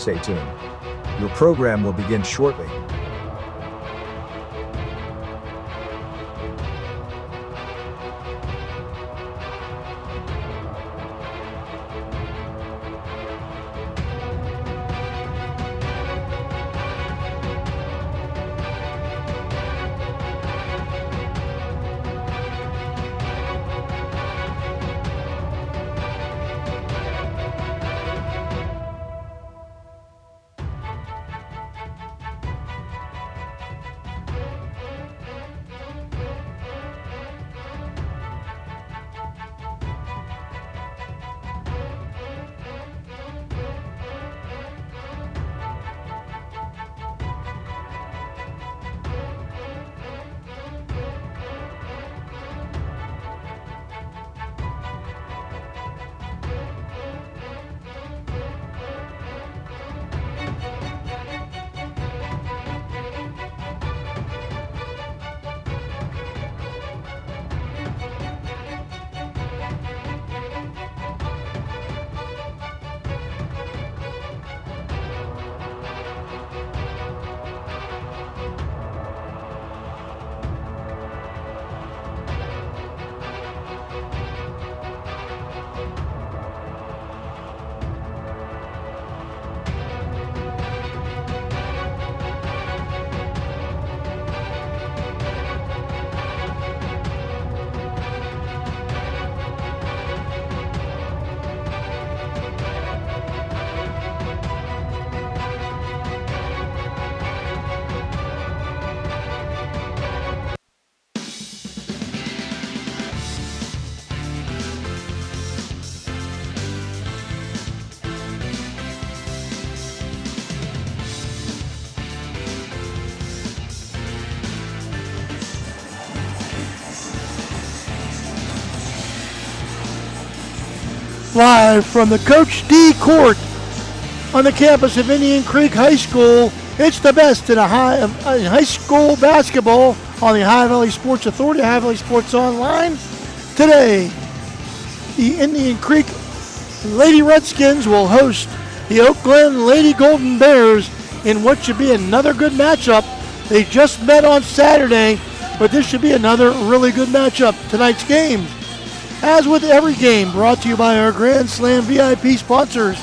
Stay tuned. Your program will begin shortly. Live from the Coach D Court on the campus of Indian Creek High School, it's the best in high school basketball on the Ohio Valley Sports Authority, Ohio Valley Sports Online. Today, the Indian Creek Lady Redskins will host the Oak Glen Lady Golden Bears in what should be another good matchup. They just met on Saturday, but this should be another really good matchup. Tonight's game, as with every game, brought to you by our Grand Slam VIP sponsors,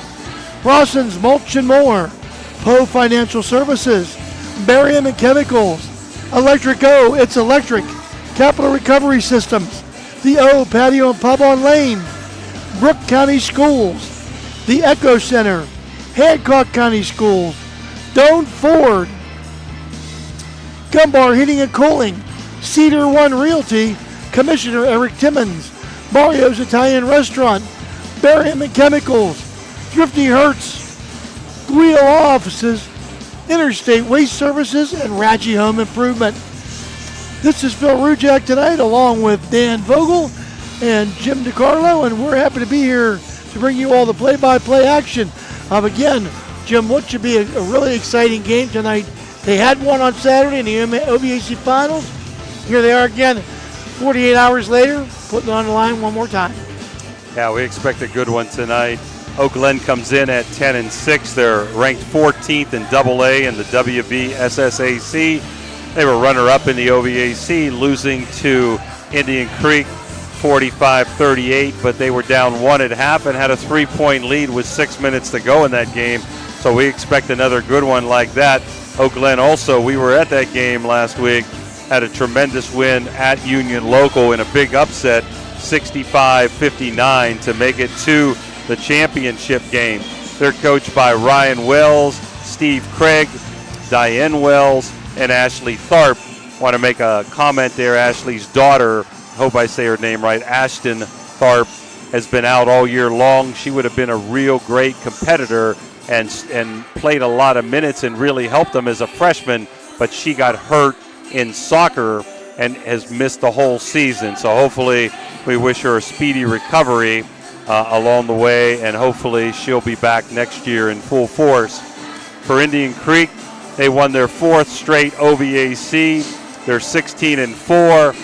Rawson's Mulch and More, Poe Financial Services, Barium and Chemicals, Electric O, It's Electric, Capital Recovery Systems, the O Patio and Pub on Lane, Brooke County Schools, the Echo Center, Hancock County Schools, Doane Ford, Gumbar Heating and Cooling, Cedar One Realty, Commissioner Eric Timmons, Mario's Italian Restaurant, Barium and Chemicals, Thrifty Hertz, Guido Offices, Interstate Waste Services, and Radji Home Improvement. This is Phil Rujak tonight, along with Dan Vogel and Jim DiCarlo, and we're happy to be here to bring you all the play-by-play action. Again, Jim, what should be a really exciting game tonight. They had one on Saturday in the OVAC Finals. Here they are again, 48 hours later, putting it on the line one more time. Yeah, we expect a good one tonight. Oak Glen comes in at 10-6. They're ranked 14th in AA in the WVSSAC. They were runner-up in the OVAC, losing to Indian Creek 45-38, but they were down one at half and had a 3-point lead with 6 minutes to go in that game. So we expect another good one like that. Oak Glen also, we were at that game last week, had a tremendous win at Union Local in a big upset, 65-59, to make it to the championship game. They're coached by Ryan Wells, Steve Craig, Diane Wells, and Ashley Tharp. Want to make a comment there. Ashley's daughter, hope I say her name right, Ashton Tharp, has been out all year long. She would have been a real great competitor and played a lot of minutes and really helped them as a freshman, but she got hurt in soccer and has missed the whole season. So hopefully we wish her a speedy recovery along the way, and hopefully she'll be back next year in full force. For Indian Creek, they won their fourth straight OVAC. They're 16-4.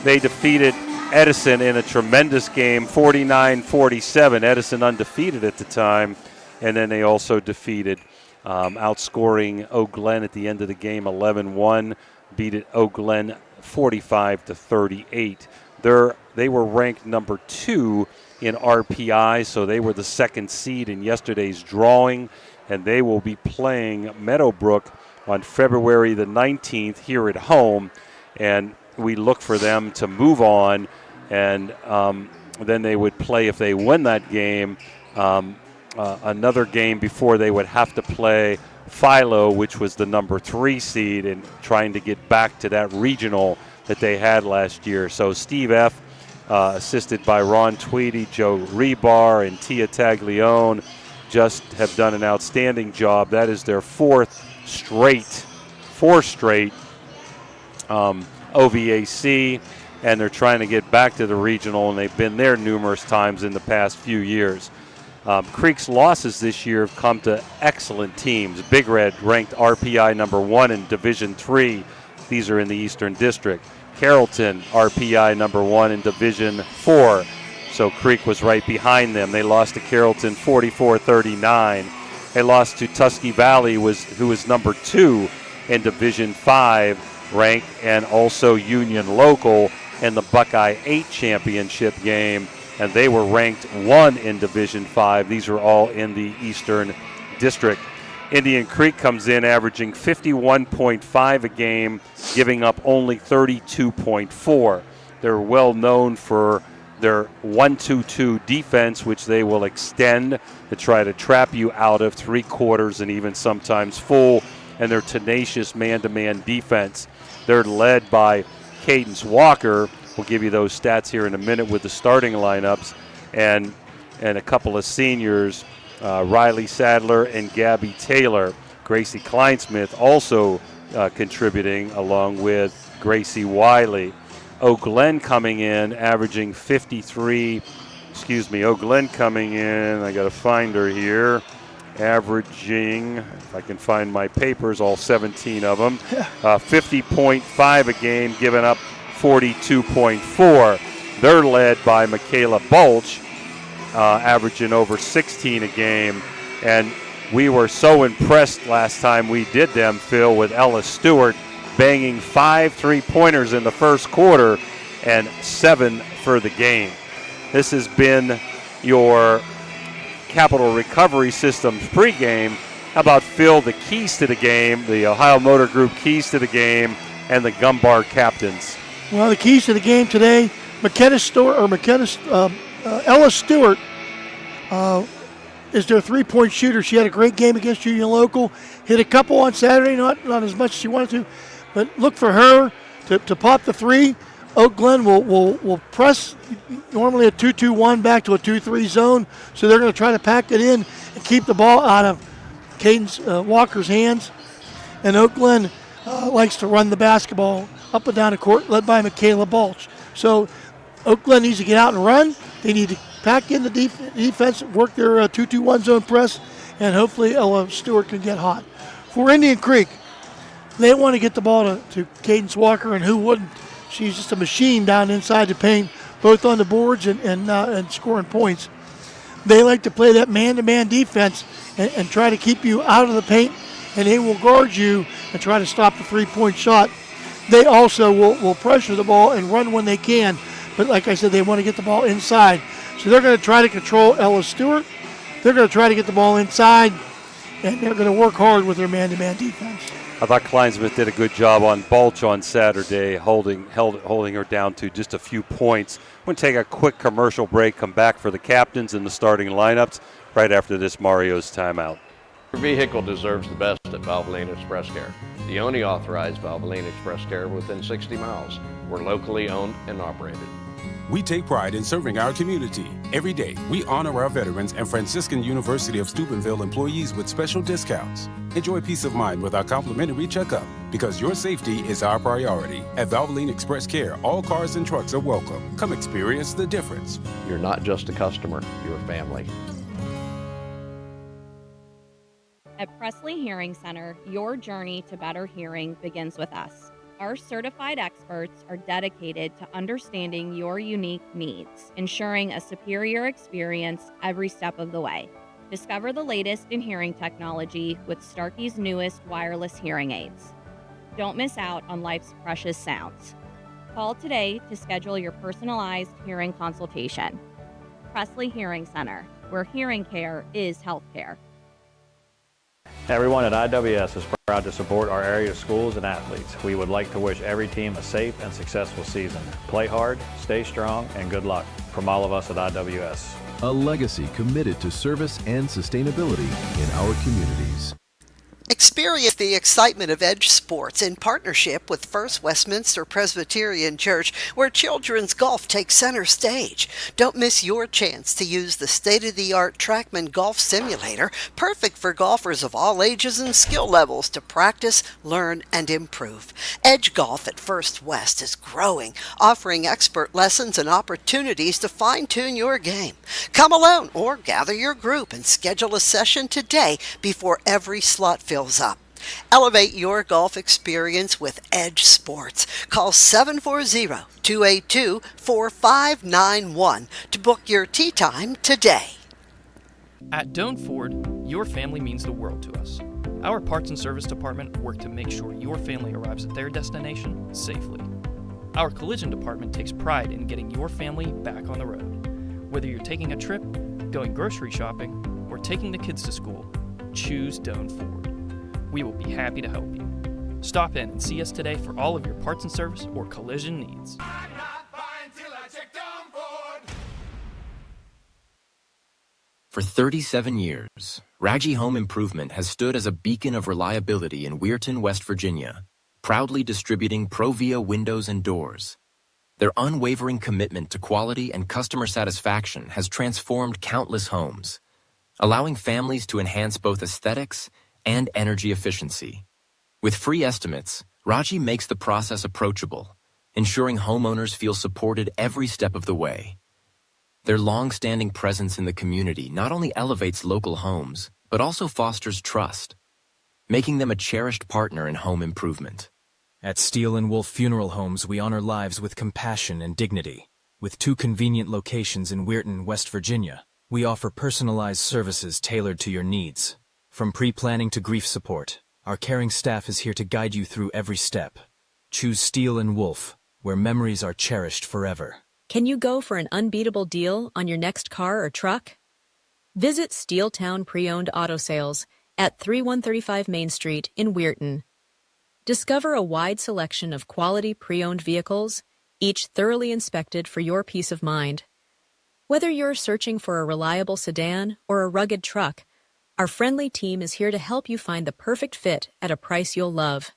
They defeated Edison in a tremendous game, 49-47. Edison undefeated at the time. And then they also defeated, outscoring GLEN at the end of the game 11-1, beat it GLEN 45-38. They were ranked number 2 in RPI, so they were the second seed in yesterday's drawing, and they will be playing Meadowbrook on February the 19th here at home, and we look for them to move on, and then they would play, if they win that game, another game before they would have to play Philo, which was the number 3 seed, and trying to get back to that regional that they had last year. So Steve F., assisted by Ron Tweedy, Joe Rebar, and Tia Taglione, just have done an outstanding job. That is their fourth straight OVAC, and they're trying to get back to the regional, and they've been there numerous times in the past few years. Creek's losses this year have come to excellent teams. Big Red ranked RPI number 1 in Division 3. These are in the Eastern District. Carrollton, RPI number 1 in Division 4. So Creek was right behind them. They lost to Carrollton 44-39. They lost to Tusky Valley, who was number 2 in Division 5 rank, and also Union Local in the Buckeye 8 championship game, and they were ranked 1 in Division 5. These are all in the Eastern District. Indian Creek comes in averaging 51.5 a game, giving up only 32.4. They're well known for their 1-2-2 defense, which they will extend to try to trap you out of 3 quarters and even sometimes full, and their tenacious man-to-man defense. They're led by Cadence Walker. We'll give you those stats here in a minute with the starting lineups, and a couple of seniors, Riley Sadler and Gabby Taylor. Gracie Kleinsmith also contributing, along with Gracie Wiley. GLEN coming in, averaging 53. GLEN coming in, I got to find her here, averaging, if I can find my papers, all 17 of them, 50.5 a game, giving up 42.4. They're led by Michaela Bulch, averaging over 16 a game. And we were so impressed last time we did them, Phil, with Ella Stewart banging 5 3-pointers in the first quarter and 7 for the game. This has been your Capital Recovery Systems pregame. How about, Phil, the keys to the game, the Ohio Motor Group keys to the game, and the Gumbar captains? Well, the keys to the game today, Ella Stewart is their 3-point shooter. She had a great game against Union Local, hit a couple on Saturday, not as much as she wanted to, but look for her to pop the 3. GLEN will press normally a 2-2-1 back to a 2-3 zone, so they're going to try to pack it in and keep the ball out of Cadence Walker's hands. And GLEN likes to run the basketball up and down the court, led by Michaela Balch. So GLEN needs to get out and run. They need to pack in the defense, work their 2-2-1 zone press, and hopefully Ella Stewart can get hot. For Indian Creek, they want to get the ball to Cadence Walker, and who wouldn't? She's just a machine down inside the paint, both on the boards and scoring points. They like to play that man-to-man defense and try to keep you out of the paint, and they will guard you and try to stop the 3-point shot. They also will pressure the ball and run when they can, but like I said, they want to get the ball inside. So they're going to try to control Ella Stewart. They're going to try to get the ball inside, and they're going to work hard with their man-to-man defense. I thought Kleinsmith did a good job on Bulch on Saturday, holding her down to just a few points. We're going to take a quick commercial break, come back for the captains and the starting lineups right after this Mario's timeout. Your vehicle deserves the best at Valvoline Express Care. The only authorized Valvoline Express Care within 60 miles. We're locally owned and operated. We take pride in serving our community. Every day, we honor our veterans and Franciscan University of Steubenville employees with special discounts. Enjoy peace of mind with our complimentary checkup, because your safety is our priority. At Valvoline Express Care, all cars and trucks are welcome. Come experience the difference. You're not just a customer, you're a family. At Presley Hearing Center, your journey to better hearing begins with us. Our certified experts are dedicated to understanding your unique needs, ensuring a superior experience every step of the way. Discover the latest in hearing technology with Starkey's newest wireless hearing aids. Don't miss out on life's precious sounds. Call today to schedule your personalized hearing consultation. Presley Hearing Center, where hearing care is healthcare. Everyone at IWS is proud to support our area schools and athletes. We would like to wish every team a safe and successful season. Play hard, stay strong, and good luck from all of us at IWS. A legacy committed to service and sustainability in our communities. Experience the excitement of Edge Sports in partnership with First Westminster Presbyterian Church, where children's golf takes center stage. Don't miss your chance to use the state-of-the-art TrackMan Golf Simulator, perfect for golfers of all ages and skill levels to practice, learn, and improve. Edge Golf at First West is growing, offering expert lessons and opportunities to fine-tune your game. Come alone or gather your group and schedule a session today before every slot fills up. Elevate your golf experience with Edge Sports. Call 740-282-4591 to book your tee time today. At Doan Ford, your family means the world to us. Our parts and service department work to make sure your family arrives at their destination safely. Our collision department takes pride in getting your family back on the road. Whether you're taking a trip, going grocery shopping, or taking the kids to school, choose Doan Ford. We will be happy to help you. Stop in and see us today for all of your parts and service or collision needs. For 37 years, Raggi Home Improvement has stood as a beacon of reliability in Weirton, West Virginia, proudly distributing Provia windows and doors. Their unwavering commitment to quality and customer satisfaction has transformed countless homes, allowing families to enhance both aesthetics and energy efficiency. With free estimates, Raggi makes the process approachable, ensuring homeowners feel supported every step of the way. Their long-standing presence in the community not only elevates local homes, but also fosters trust, making them a cherished partner in home improvement. At Steel & Wolf Funeral Homes, we honor lives with compassion and dignity. With 2 convenient locations in Weirton, West Virginia, we offer personalized services tailored to your needs. From pre-planning to grief support, our caring staff is here to guide you through every step. Choose Steel & Wolf, where memories are cherished forever. Can you go for an unbeatable deal on your next car or truck? Visit Steeltown Pre-Owned Auto Sales at 3135 Main Street in Weirton. Discover a wide selection of quality pre-owned vehicles, each thoroughly inspected for your peace of mind. Whether you're searching for a reliable sedan or a rugged truck, our friendly team is here to help you find the perfect fit at a price you'll love.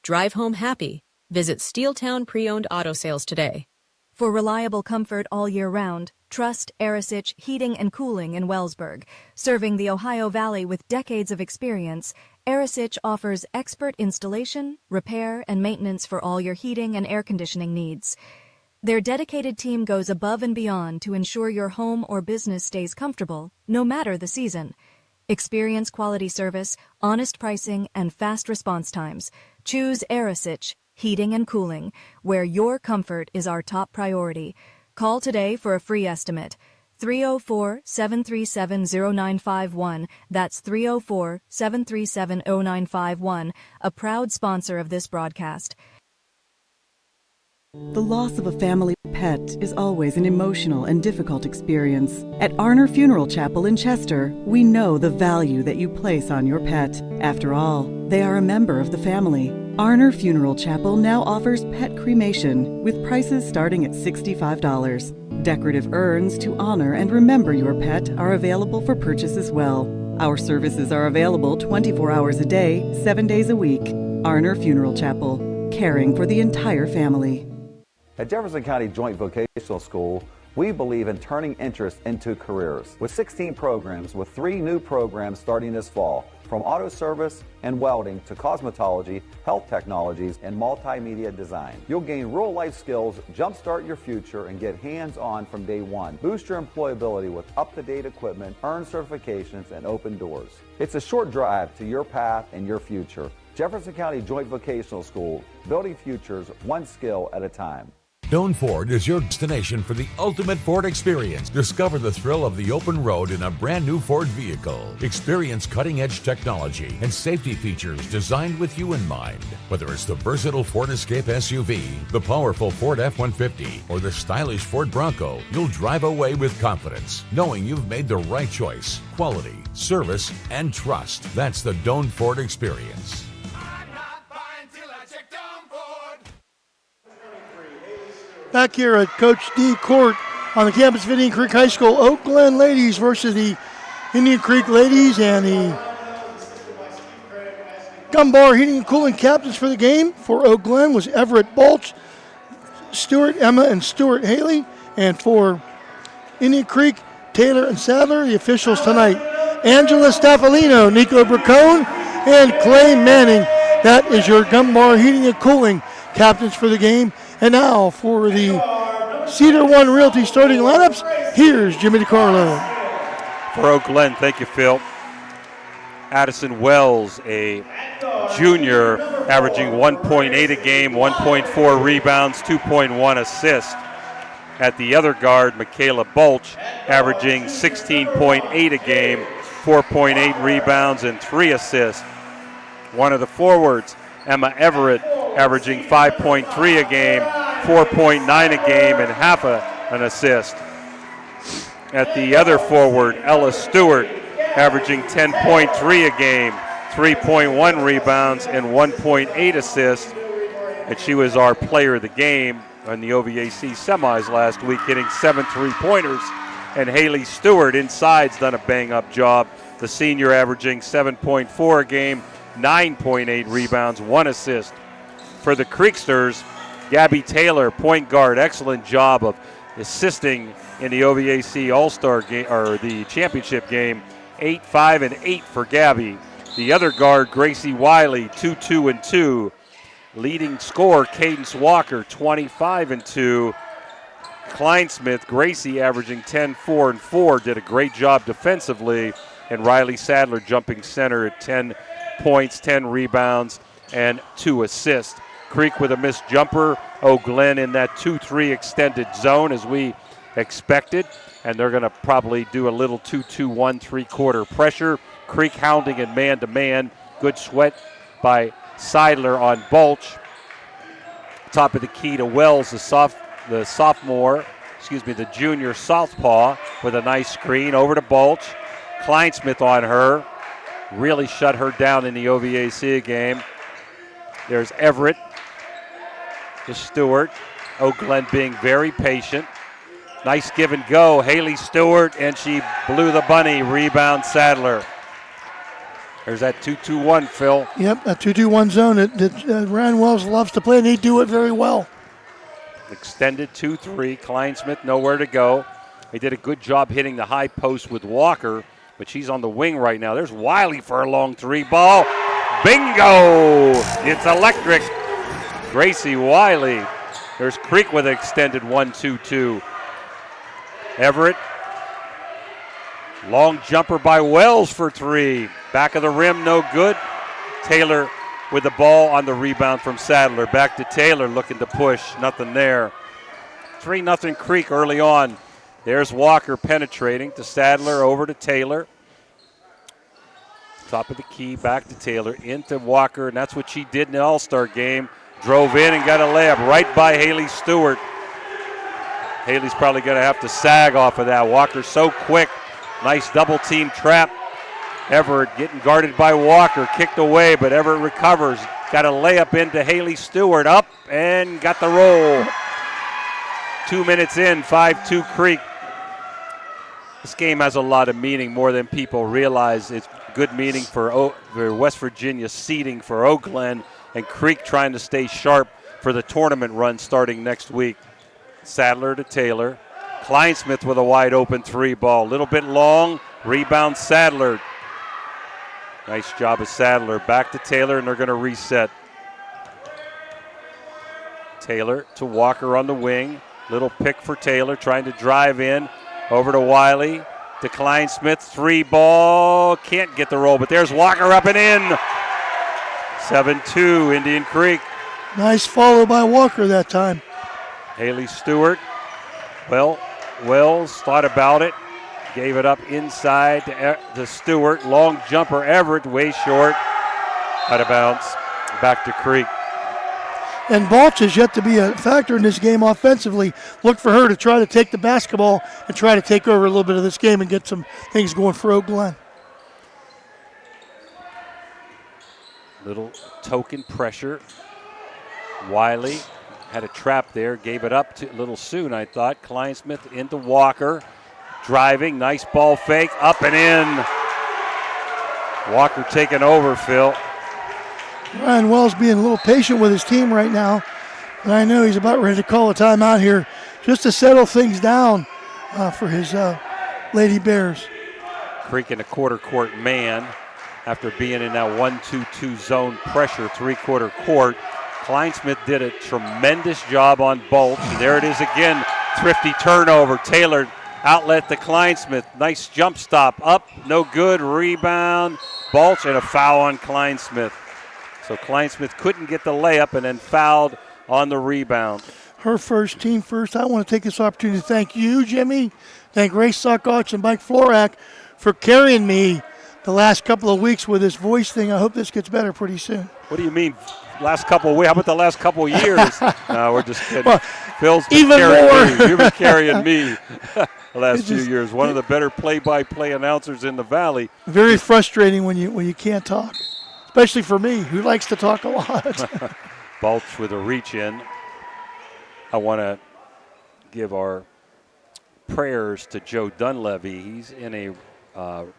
Drive home happy. Visit Steeltown Pre-Owned Auto Sales today. For reliable comfort all year round, trust Arisich Heating and Cooling in Wellsburg. Serving the Ohio Valley with decades of experience, Arisich offers expert installation, repair, and maintenance for all your heating and air conditioning needs. Their dedicated team goes above and beyond to ensure your home or business stays comfortable, no matter the season. Experience quality service, honest pricing, and fast response times. Choose Arisich Heating and Cooling, where your comfort is our top priority. Call today for a free estimate. 304-737-0951. That's 304-737-0951, a proud sponsor of this broadcast. The loss of a family pet is always an emotional and difficult experience. At Arner Funeral Chapel in Chester, we know the value that you place on your pet. After all, they are a member of the family. Arner Funeral Chapel now offers pet cremation with prices starting at $65. Decorative urns to honor and remember your pet are available for purchase as well. Our services are available 24 hours a day, 7 days a week. Arner Funeral Chapel, caring for the entire family. At Jefferson County Joint Vocational School, we believe in turning interest into careers. With 16 programs, with 3 new programs starting this fall, from auto service and welding to cosmetology, health technologies, and multimedia design. You'll gain real-life skills, jumpstart your future, and get hands-on from day one. Boost your employability with up-to-date equipment, earn certifications, and open doors. It's a short drive to your path and your future. Jefferson County Joint Vocational School, building futures one skill at a time. Doan Ford is your destination for the ultimate Ford experience. Discover the thrill of the open road in a brand new Ford vehicle. Experience cutting-edge technology and safety features designed with you in mind. Whether it's the versatile Ford Escape SUV, the powerful Ford F-150, or the stylish Ford Bronco, you'll drive away with confidence, knowing you've made the right choice. Quality, service, and trust. That's the Doan Ford experience. Back here at Coach D Court on the campus of Indian Creek High School, Oak Glen ladies versus the Indian Creek ladies, and the Gumbar Heating and Cooling captains for the game for Oak Glen was Everett Balch, Stuart Emma, and Stuart Haley, and for Indian Creek, Taylor and Sadler. The officials tonight, Angela Staffolino, Nico Bracone, and Clay Manning. That is your Gumbar Heating and Cooling captains for the game. And now for the Cedar One Realty starting lineups, here's Jimmy DiCarlo. For Oak Glen, thank you, Phil. Addison Wells, a junior, averaging 1.8 a game, 1.4 rebounds, 2.1 assists. At the other guard, Michaela Bulch, averaging 16.8 a game, 4.8 rebounds, and 3 assists. One of the forwards, Emma Everett, averaging 5.3 a game, 4.9 a game, and half an assist. At the other forward, Ella Stewart, averaging 10.3 a game, 3.1 rebounds, and 1.8 assists. And she was our player of the game on the OVAC semis last week, hitting 7 3-pointers. And Haley Stewart inside's done a bang-up job. The senior averaging 7.4 a game, 9.8 rebounds, 1 assist. For the Creeksters, Gabby Taylor, point guard, excellent job of assisting in the OVAC All-Star game or the championship game. 8, 5, and 8 for Gabby. The other guard, Gracie Wiley, 2, 2, and 2. Leading scorer, Cadence Walker, 25 and 2. Kleinsmith, Gracie averaging 10, 4, and 4, did a great job defensively. And Riley Sadler jumping center at 10 points, 10 rebounds, and 2 assists. Creek with a missed jumper. Oak Glen in that 2-3 extended zone as we expected. And they're going to probably do a little 2-2-1 3-quarter pressure. Creek hounding and man-to-man. Good sweat by Seidler on Bulch. Top of the key to Wells, the junior southpaw with a nice screen over to Bulch. Kleinsmith on her. Really shut her down in the OVAC game. There's Everett to Stewart. Oak Glen being very patient. Nice give and go. Haley Stewart, and she blew the bunny. Rebound Sadler. There's that 2-2-1, Phil. Yep, a 2-2-1 zone that Ryan Wells loves to play, and they do it very well. Extended 2-3. Kleinsmith nowhere to go. They did a good job hitting the high post with Walker, but she's on the wing right now. There's Wiley for a long 3-ball. Bingo! It's electric. Gracie Wiley. There's Creek with an extended 1-2-2. Everett. Long jumper by Wells for 3. Back of the rim, no good. Taylor with the ball on the rebound from Sadler. Back to Taylor looking to push. Nothing there. 3-0 Creek early on. There's Walker penetrating to Sadler, over to Taylor. Top of the key, back to Taylor, into Walker, and that's what she did in the All-Star game. Drove in and got a layup right by Haley Stewart. Haley's probably going to have to sag off of that. Walker's so quick. Nice double-team trap. Everett getting guarded by Walker, kicked away, but Everett recovers. Got a layup into Haley Stewart, up, and got the roll. 2 minutes in, 5-2 Creek. This game has a lot of meaning, more than people realize. It's good meaning for West Virginia seeding for Oak Glen, and Creek trying to stay sharp for the tournament run starting next week. Sadler to Taylor. Kleinsmith with a wide open 3-ball. Little bit long. Rebound Sadler. Nice job of Sadler. Back to Taylor, and they're going to reset. Taylor to Walker on the wing. Little pick for Taylor, trying to drive in. Over to Wiley, to Kleinsmith. 3-ball. Can't get the roll, but there's Walker up and in. 7-2 Indian Creek. Nice follow by Walker that time. Haley Stewart. Well, Wells thought about it. Gave it up inside to Stewart. Long jumper, Everett, way short. Out of bounds. Back to Creek. And Balch is yet to be a factor in this game offensively. Look for her to try to take the basketball and try to take over a little bit of this game and get some things going for Oak Glen. Little token pressure. Wiley had a trap there, gave it up to a little soon, I thought. Kleinsmith into Walker. Driving, nice ball fake, up and in. Walker taking over, Phil. Ryan Wells being a little patient with his team right now. And I know he's about ready to call a timeout here just to settle things down for his Lady Bears. Creek in a quarter court man after being in that 1-2-2 zone pressure, three-quarter court. Kleinsmith did a tremendous job on Bolch. There it is again, thrifty turnover. Taylor outlet to Kleinsmith. Nice jump stop, up, no good, rebound. Bolch and a foul on Kleinsmith. So Kleinsmith couldn't get the layup and then fouled on the rebound. Her first, team first. I want to take this opportunity to thank you, Jimmy. Thank Ray Suckoch and Mike Florak for carrying me the last couple of weeks with this voice thing. I hope this gets better pretty soon. What do you mean, last couple of weeks? How about the last couple of years? No, we're just kidding. Well, Phil's been even carrying more. me. You've been carrying me the last few just- years. One of the better play-by-play announcers in the Valley. Very frustrating when you can't talk, especially for me, who likes to talk a lot. Balch with a reach in. I want to give our prayers to Joe Dunleavy. He's in a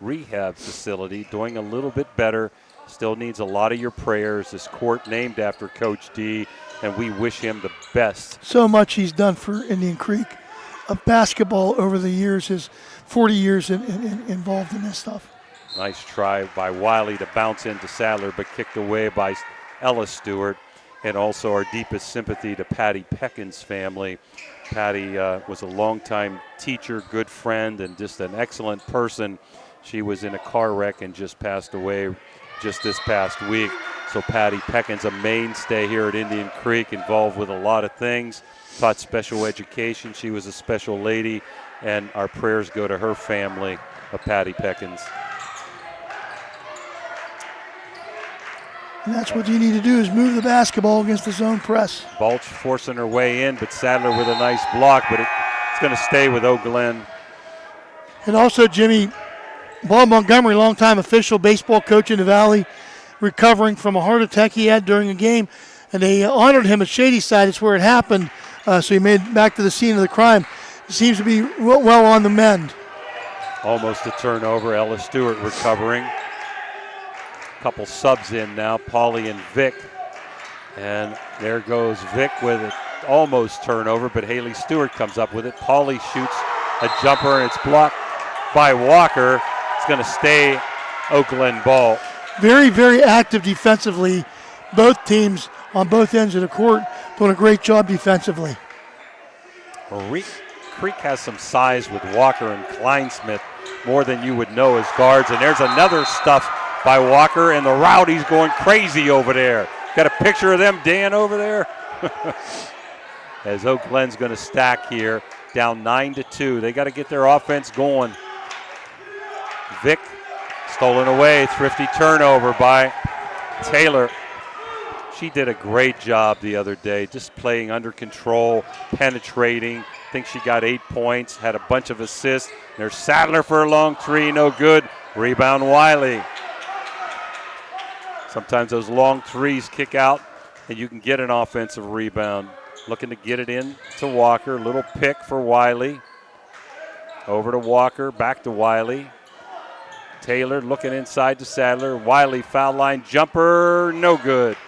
rehab facility, doing a little bit better. Still needs a lot of your prayers. This court named after Coach D, and we wish him the best. So much he's done for Indian Creek of basketball over the years, his 40 years involved in this stuff. Nice try by Wiley to bounce into Sadler, but kicked away by Ella Stewart. And also our deepest sympathy to Patty Peckin's family. Patty was a longtime teacher, good friend, and just an excellent person. She was in a car wreck and just passed away just this past week. So Patty Peckin's a mainstay here at Indian Creek, involved with a lot of things, taught special education. She was a special lady, and our prayers go to her family of Patty Peckins. And that's what you need to do is move the basketball against the zone press. Balch forcing her way in, but Sadler with a nice block, but it's going to stay with Oak Glen. And also, Jimmy, Bob Montgomery, longtime official baseball coach in the Valley, recovering from a heart attack he had during a game. And they honored him at Shadyside. It's where it happened. So he made it back to the scene of the crime. He seems to be well on the mend. Almost a turnover. Ella Stewart recovering. Couple subs in now, Pauly and Vic. And there goes Vic with it, almost turnover, but Haley Stewart comes up with it. Pauly shoots a jumper, and it's blocked by Walker. It's going to stay Oak Glen ball. Very, very active defensively. Both teams on both ends of the court doing a great job defensively. Creek has some size with Walker and Kleinsmith, more than you would know as guards. And there's another stuff by Walker, and the Rowdies going crazy over there. Got a picture of them, Dan, over there? As Oak Glen's going to stack here, down 9-2. They got to get their offense going. Vic stolen away, thrifty turnover by Taylor. She did a great job the other day, just playing under control, penetrating. I think she got 8 points, had a bunch of assists. There's Sadler for a long three, no good. Rebound Wiley. Sometimes those long threes kick out, and you can get an offensive rebound. Looking to get it in to Walker. Little pick for Wiley. Over to Walker, back to Wiley. Taylor looking inside to Sadler. Wiley foul line jumper, no good.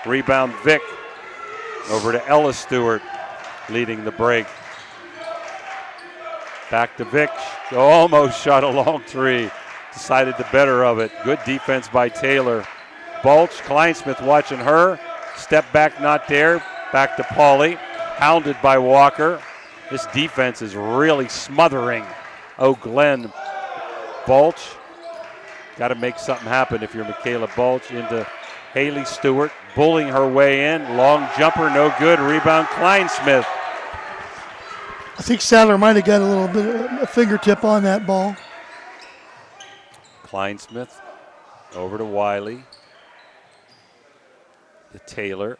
Rebound Vic. Over to Ella Stewart, leading the break. Back to Vic. Almost shot a long three. Decided the better of it. Good defense by Taylor. Balch, Kleinsmith watching her. Step back, not there. Back to Pauly. Hounded by Walker. This defense is really smothering Oak Glen. Balch. Got to make something happen if you're Michaela Balch. Into Haley Stewart. Bullying her way in. Long jumper, no good. Rebound, Kleinsmith. I think Sadler might have got a little bit of a fingertip on that ball. Kleinsmith over to Wiley. To Taylor,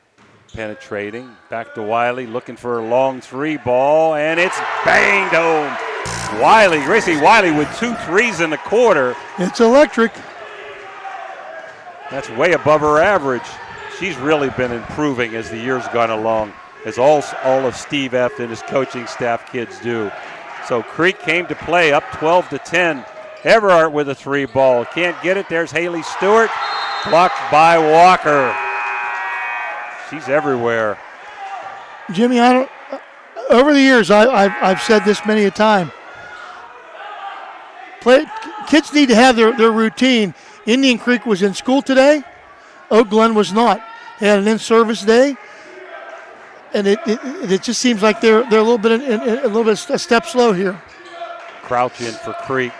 penetrating. Back to Wiley, looking for a long three ball, and it's banged home. Wiley, Gracie Wiley with 2 threes in the quarter. It's electric. That's way above her average. She's really been improving as the years gone along, as all of Steve F. and his coaching staff kids do. So Creek came to play up 12-10. Everhart with a 3 ball. Can't get it. There's Haley Stewart. Blocked by Walker. She's everywhere. Jimmy, over the years, I've said this many a time. Kids need to have their routine. Indian Creek was in school today. Oak Glen was not. They had an in-service day, and it just seems like they're a little bit a step slow here. Crouch in for Creek.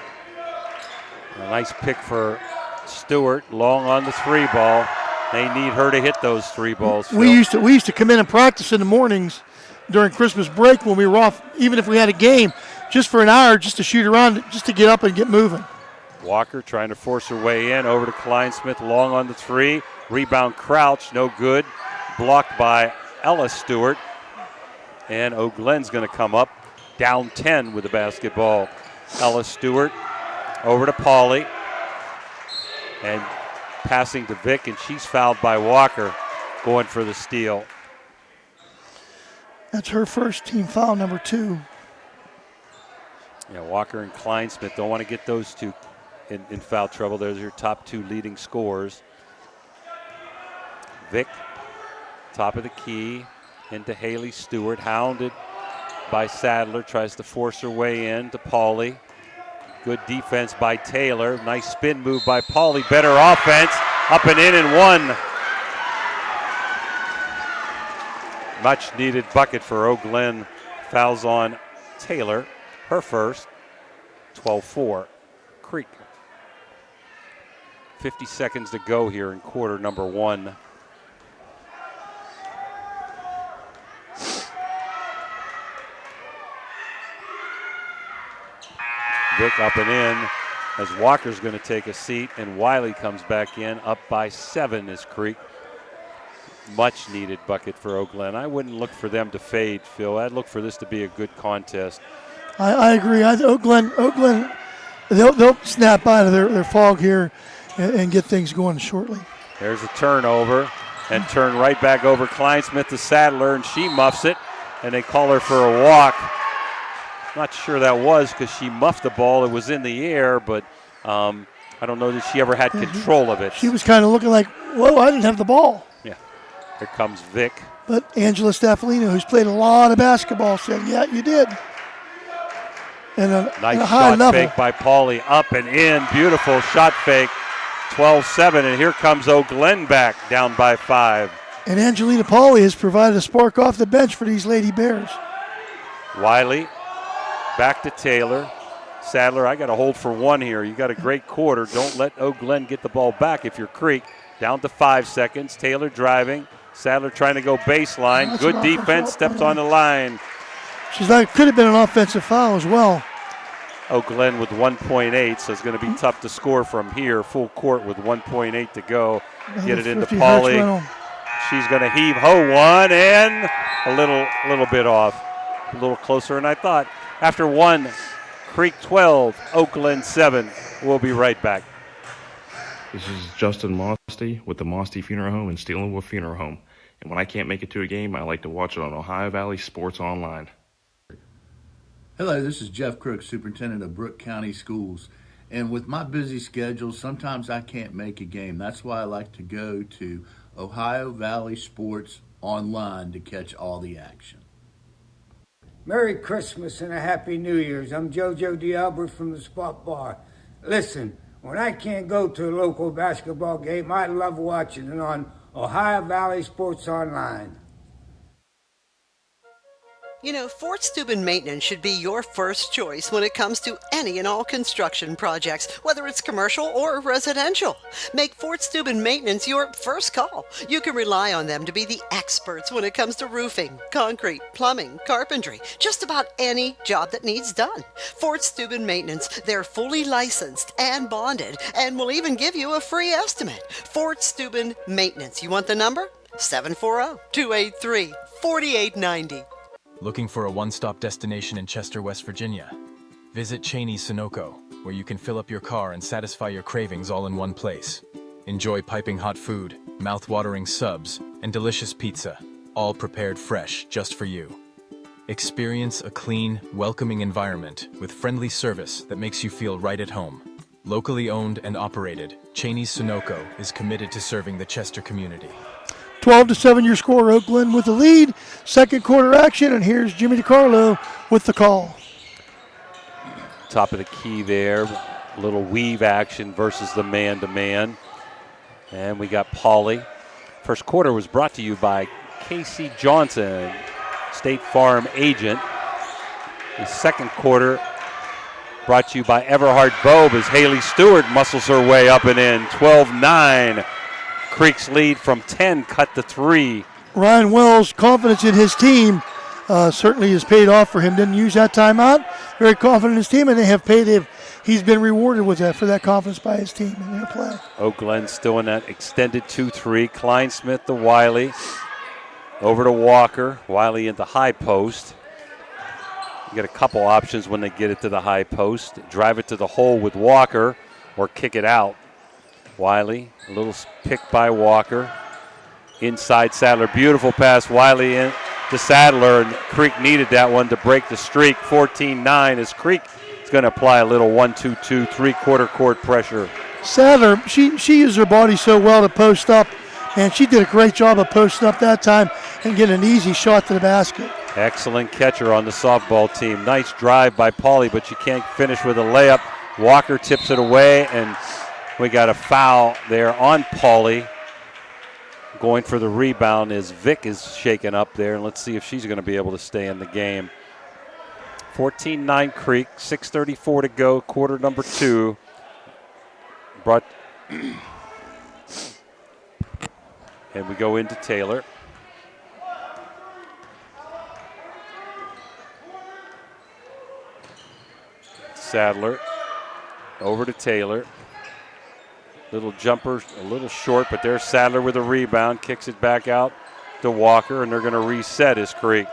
A nice pick for Stewart. Long on the 3 ball. They need her to hit those 3 balls. Phil. We used to come in and practice in the mornings during Christmas break when we were off, even if we had a game, just for an hour, just to shoot around, just to get up and get moving. Walker trying to force her way in. Over to Kleinsmith. Long on the 3. Rebound Crouch. No good. Blocked by Ella Stewart. And Oak Glen's going to come up down 10 with the basketball. Ella Stewart over to Pauly. And passing to Vick, and she's fouled by Walker, going for the steal. That's her first team foul, number 2. Yeah, Walker and Kleinsmith don't want to get those two in foul trouble. Those are your top 2 leading scorers. Vick, top of the key, into Haley Stewart, hounded by Sadler, tries to force her way in to Pauly. Good defense by Taylor. Nice spin move by Pauly. Better offense. Up and in and 1. Much needed bucket for Oak Glen. Fouls on Taylor. Her first. 12-4. Creek. 50 seconds to go here in quarter number 1. Vick up and in as Walker's going to take a seat, and Wiley comes back in. Up by 7 is Creek. Much needed bucket for Oak Glen. I wouldn't look for them to fade, Phil. I'd look for this to be a good contest. I agree. Oak Glen, they'll snap out of their fog here and get things going shortly. There's a turnover, and turn right back over Kleinsmith to Sadler, and she muffs it, and they call her for a walk. Not sure that was because she muffed the ball. It was in the air, but I don't know that she ever had control of it. She was kind of looking like, whoa, I didn't have the ball. Yeah. Here comes Vick. But Angela Staffolino, who's played a lot of basketball, said, yeah, you did. And a nice high shot level. fake by Pauly. Up and in. Beautiful shot fake. 12-7, and here comes Oak Glen back, down by 5. And Angelina Pauly has provided a spark off the bench for these Lady Bears. Wiley. Back to Taylor. Sadler, I got to hold for 1 here. You got a great quarter. Don't let Oak Glen get the ball back if you're Creek. Down to 5 seconds. Taylor driving. Sadler trying to go baseline. Good defense. Steps on the line. Could have been an offensive foul as well. Oak Glen with 1.8, so it's going to be tough to score from here. Full court with 1.8 to go. Get it into Pauly. She's going to heave ho 1 and a little bit off. A little closer than I thought. After 1, Creek 12, Oak Glen 7. We'll be right back. This is Justin Mosty with the Mosty Funeral Home in Steel & Wolf Funeral Home. And when I can't make it to a game, I like to watch it on Ohio Valley Sports Online. Hello, this is Jeff Crook, Superintendent of Brooke County Schools. And with my busy schedule, sometimes I can't make a game. That's why I like to go to Ohio Valley Sports Online to catch all the action. Merry Christmas and a Happy New Year's. I'm JoJo D'Albert from the Spot Bar. Listen, when I can't go to a local basketball game, I love watching it on Ohio Valley Sports Online. You know, Fort Steuben Maintenance should be your first choice when it comes to any and all construction projects, whether it's commercial or residential. Make Fort Steuben Maintenance your first call. You can rely on them to be the experts when it comes to roofing, concrete, plumbing, carpentry, just about any job that needs done. Fort Steuben Maintenance, they're fully licensed and bonded and will even give you a free estimate. Fort Steuben Maintenance. You want the number? 740-283-4890. Looking for a one-stop destination in Chester, West Virginia? Visit Cheney's Sunoco, where you can fill up your car and satisfy your cravings all in one place. Enjoy piping hot food, mouth-watering subs, and delicious pizza, all prepared fresh just for you. Experience a clean, welcoming environment with friendly service that makes you feel right at home. Locally owned and operated, Cheney's Sunoco is committed to serving the Chester community. 12-7 your score. Oak Glen with the lead. Second quarter action, and here's Jimmy DiCarlo with the call. Top of the key there. A little weave action versus the man-to-man. And we got Pauly. First quarter was brought to you by Casey Johnson, State Farm agent. The second quarter brought to you by Everhard Bobe as Haley Stewart muscles her way up and in. 12-9. Creek's lead from 10 cut to 3. Ryan Wells' confidence in his team certainly has paid off for him. Didn't use that timeout. Very confident in his team, and they have paid. He's been rewarded with that for that confidence by his team in their play. Oak Glen still in that extended 2-3. Kleinsmith to Wiley. Over to Walker. Wiley into high post. You get a couple options when they get it to the high post. Drive it to the hole with Walker or kick it out. Wiley, a little pick by Walker. Inside Sadler, beautiful pass. Wiley in to Sadler, and Creek needed that one to break the streak. 14-9 as Creek is going to apply a little 1-2-2 three-quarter court pressure. Sadler, she used her body so well to post up, and she did a great job of posting up that time and getting an easy shot to the basket. Excellent catcher on the softball team. Nice drive by Pauly, but you can't finish with a layup. Walker tips it away, and we got a foul there on Pauly. Going for the rebound is Vick is shaken up there, and let's see if she's going to be able to stay in the game. 14-9 Creek, 6:34 to go, quarter number 2. And we go into Taylor. Sadler over to Taylor. Little jumper, a little short, but there's Sadler with a rebound. Kicks it back out to Walker, and they're going to reset as Creek.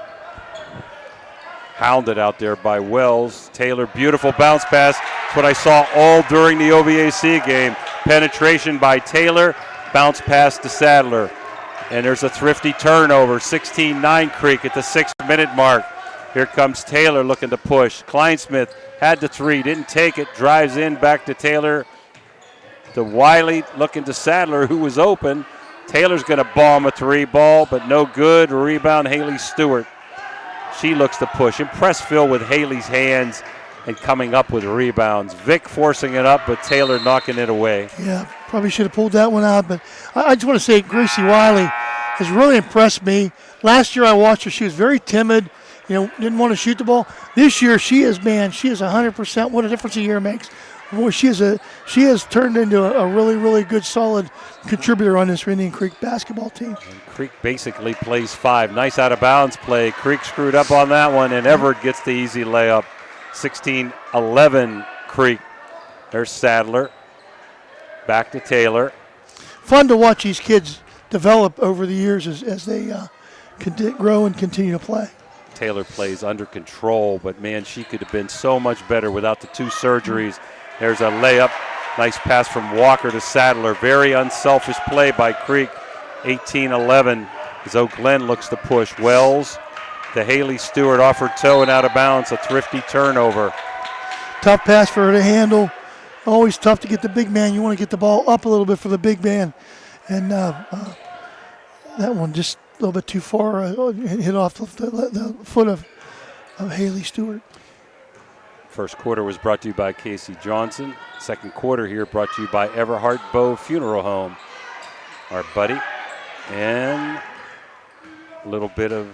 Hounded out there by Wells. Taylor, beautiful bounce pass. That's what I saw all during the OVAC game. Penetration by Taylor, bounce pass to Sadler. And there's a thrifty turnover. 16-9 Creek at the 6-minute mark. Here comes Taylor looking to push. Kleinsmith had the three, didn't take it. Drives in, back to Taylor. To Wiley, looking to Sadler, who was open. Taylor's going to bomb a three ball, but no good. Rebound, Haley Stewart. She looks to push. Impressed Phil with Haley's hands and coming up with rebounds. Vick forcing it up, but Taylor knocking it away. Yeah, probably should have pulled that one out, but I just want to say Gracie Wiley has really impressed me. Last year I watched her. She was very timid, didn't want to shoot the ball. This year she is 100%. What a difference a year makes. Boy, she has turned into a really, really good, solid contributor on this Indian Creek basketball team. And Creek basically plays 5. Nice out-of-bounds play. Creek screwed up on that one, and Everett gets the easy layup. 16-11 Creek. There's Sadler. Back to Taylor. Fun to watch these kids develop over the years as they grow and continue to play. Taylor plays under control, but, man, she could have been so much better without the 2 surgeries. There's a layup. Nice pass from Walker to Sadler. Very unselfish play by Creek. 18-11 as Oak Glen looks to push. Wells to Haley Stewart off her toe and out of bounds. A thrifty turnover. Tough pass for her to handle. Always tough to get the big man. You want to get the ball up a little bit for the big man. And that one just a little bit too far. Hit off the foot of Haley Stewart. First quarter was brought to you by Casey Johnson. Second quarter here brought to you by Everhart Bow Funeral Home. Our buddy. And a little bit of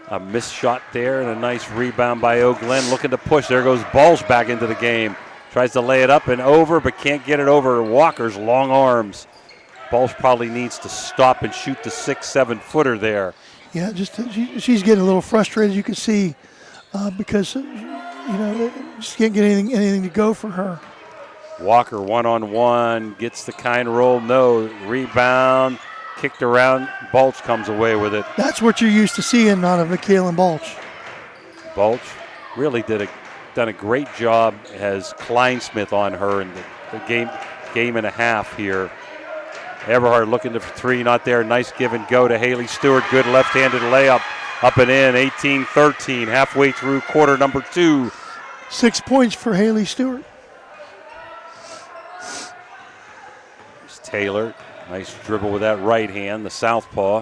A missed shot there and a nice rebound by Eau Glen, looking to push. There goes Balch back into the game. Tries to lay it up and over, but can't get it over Walker's long arms. Balch probably needs to stop and shoot the 6-7 footer there. Yeah, she's getting a little frustrated, you can see, because just can't get anything to go for her. Walker one-on-one, gets the kind roll, no. Rebound, kicked around. Balch comes away with it. That's what you're used to seeing out of Michaela Balch. Balch really done a great job. Has Kleinsmith on her in the game and a half here. Everhard looking for three, not there. Nice give and go to Haley Stewart. Good left-handed layup, up and in. 18-13, halfway through quarter number 2. 6 points for Haley Stewart. There's Taylor. Nice dribble with that right hand, the southpaw.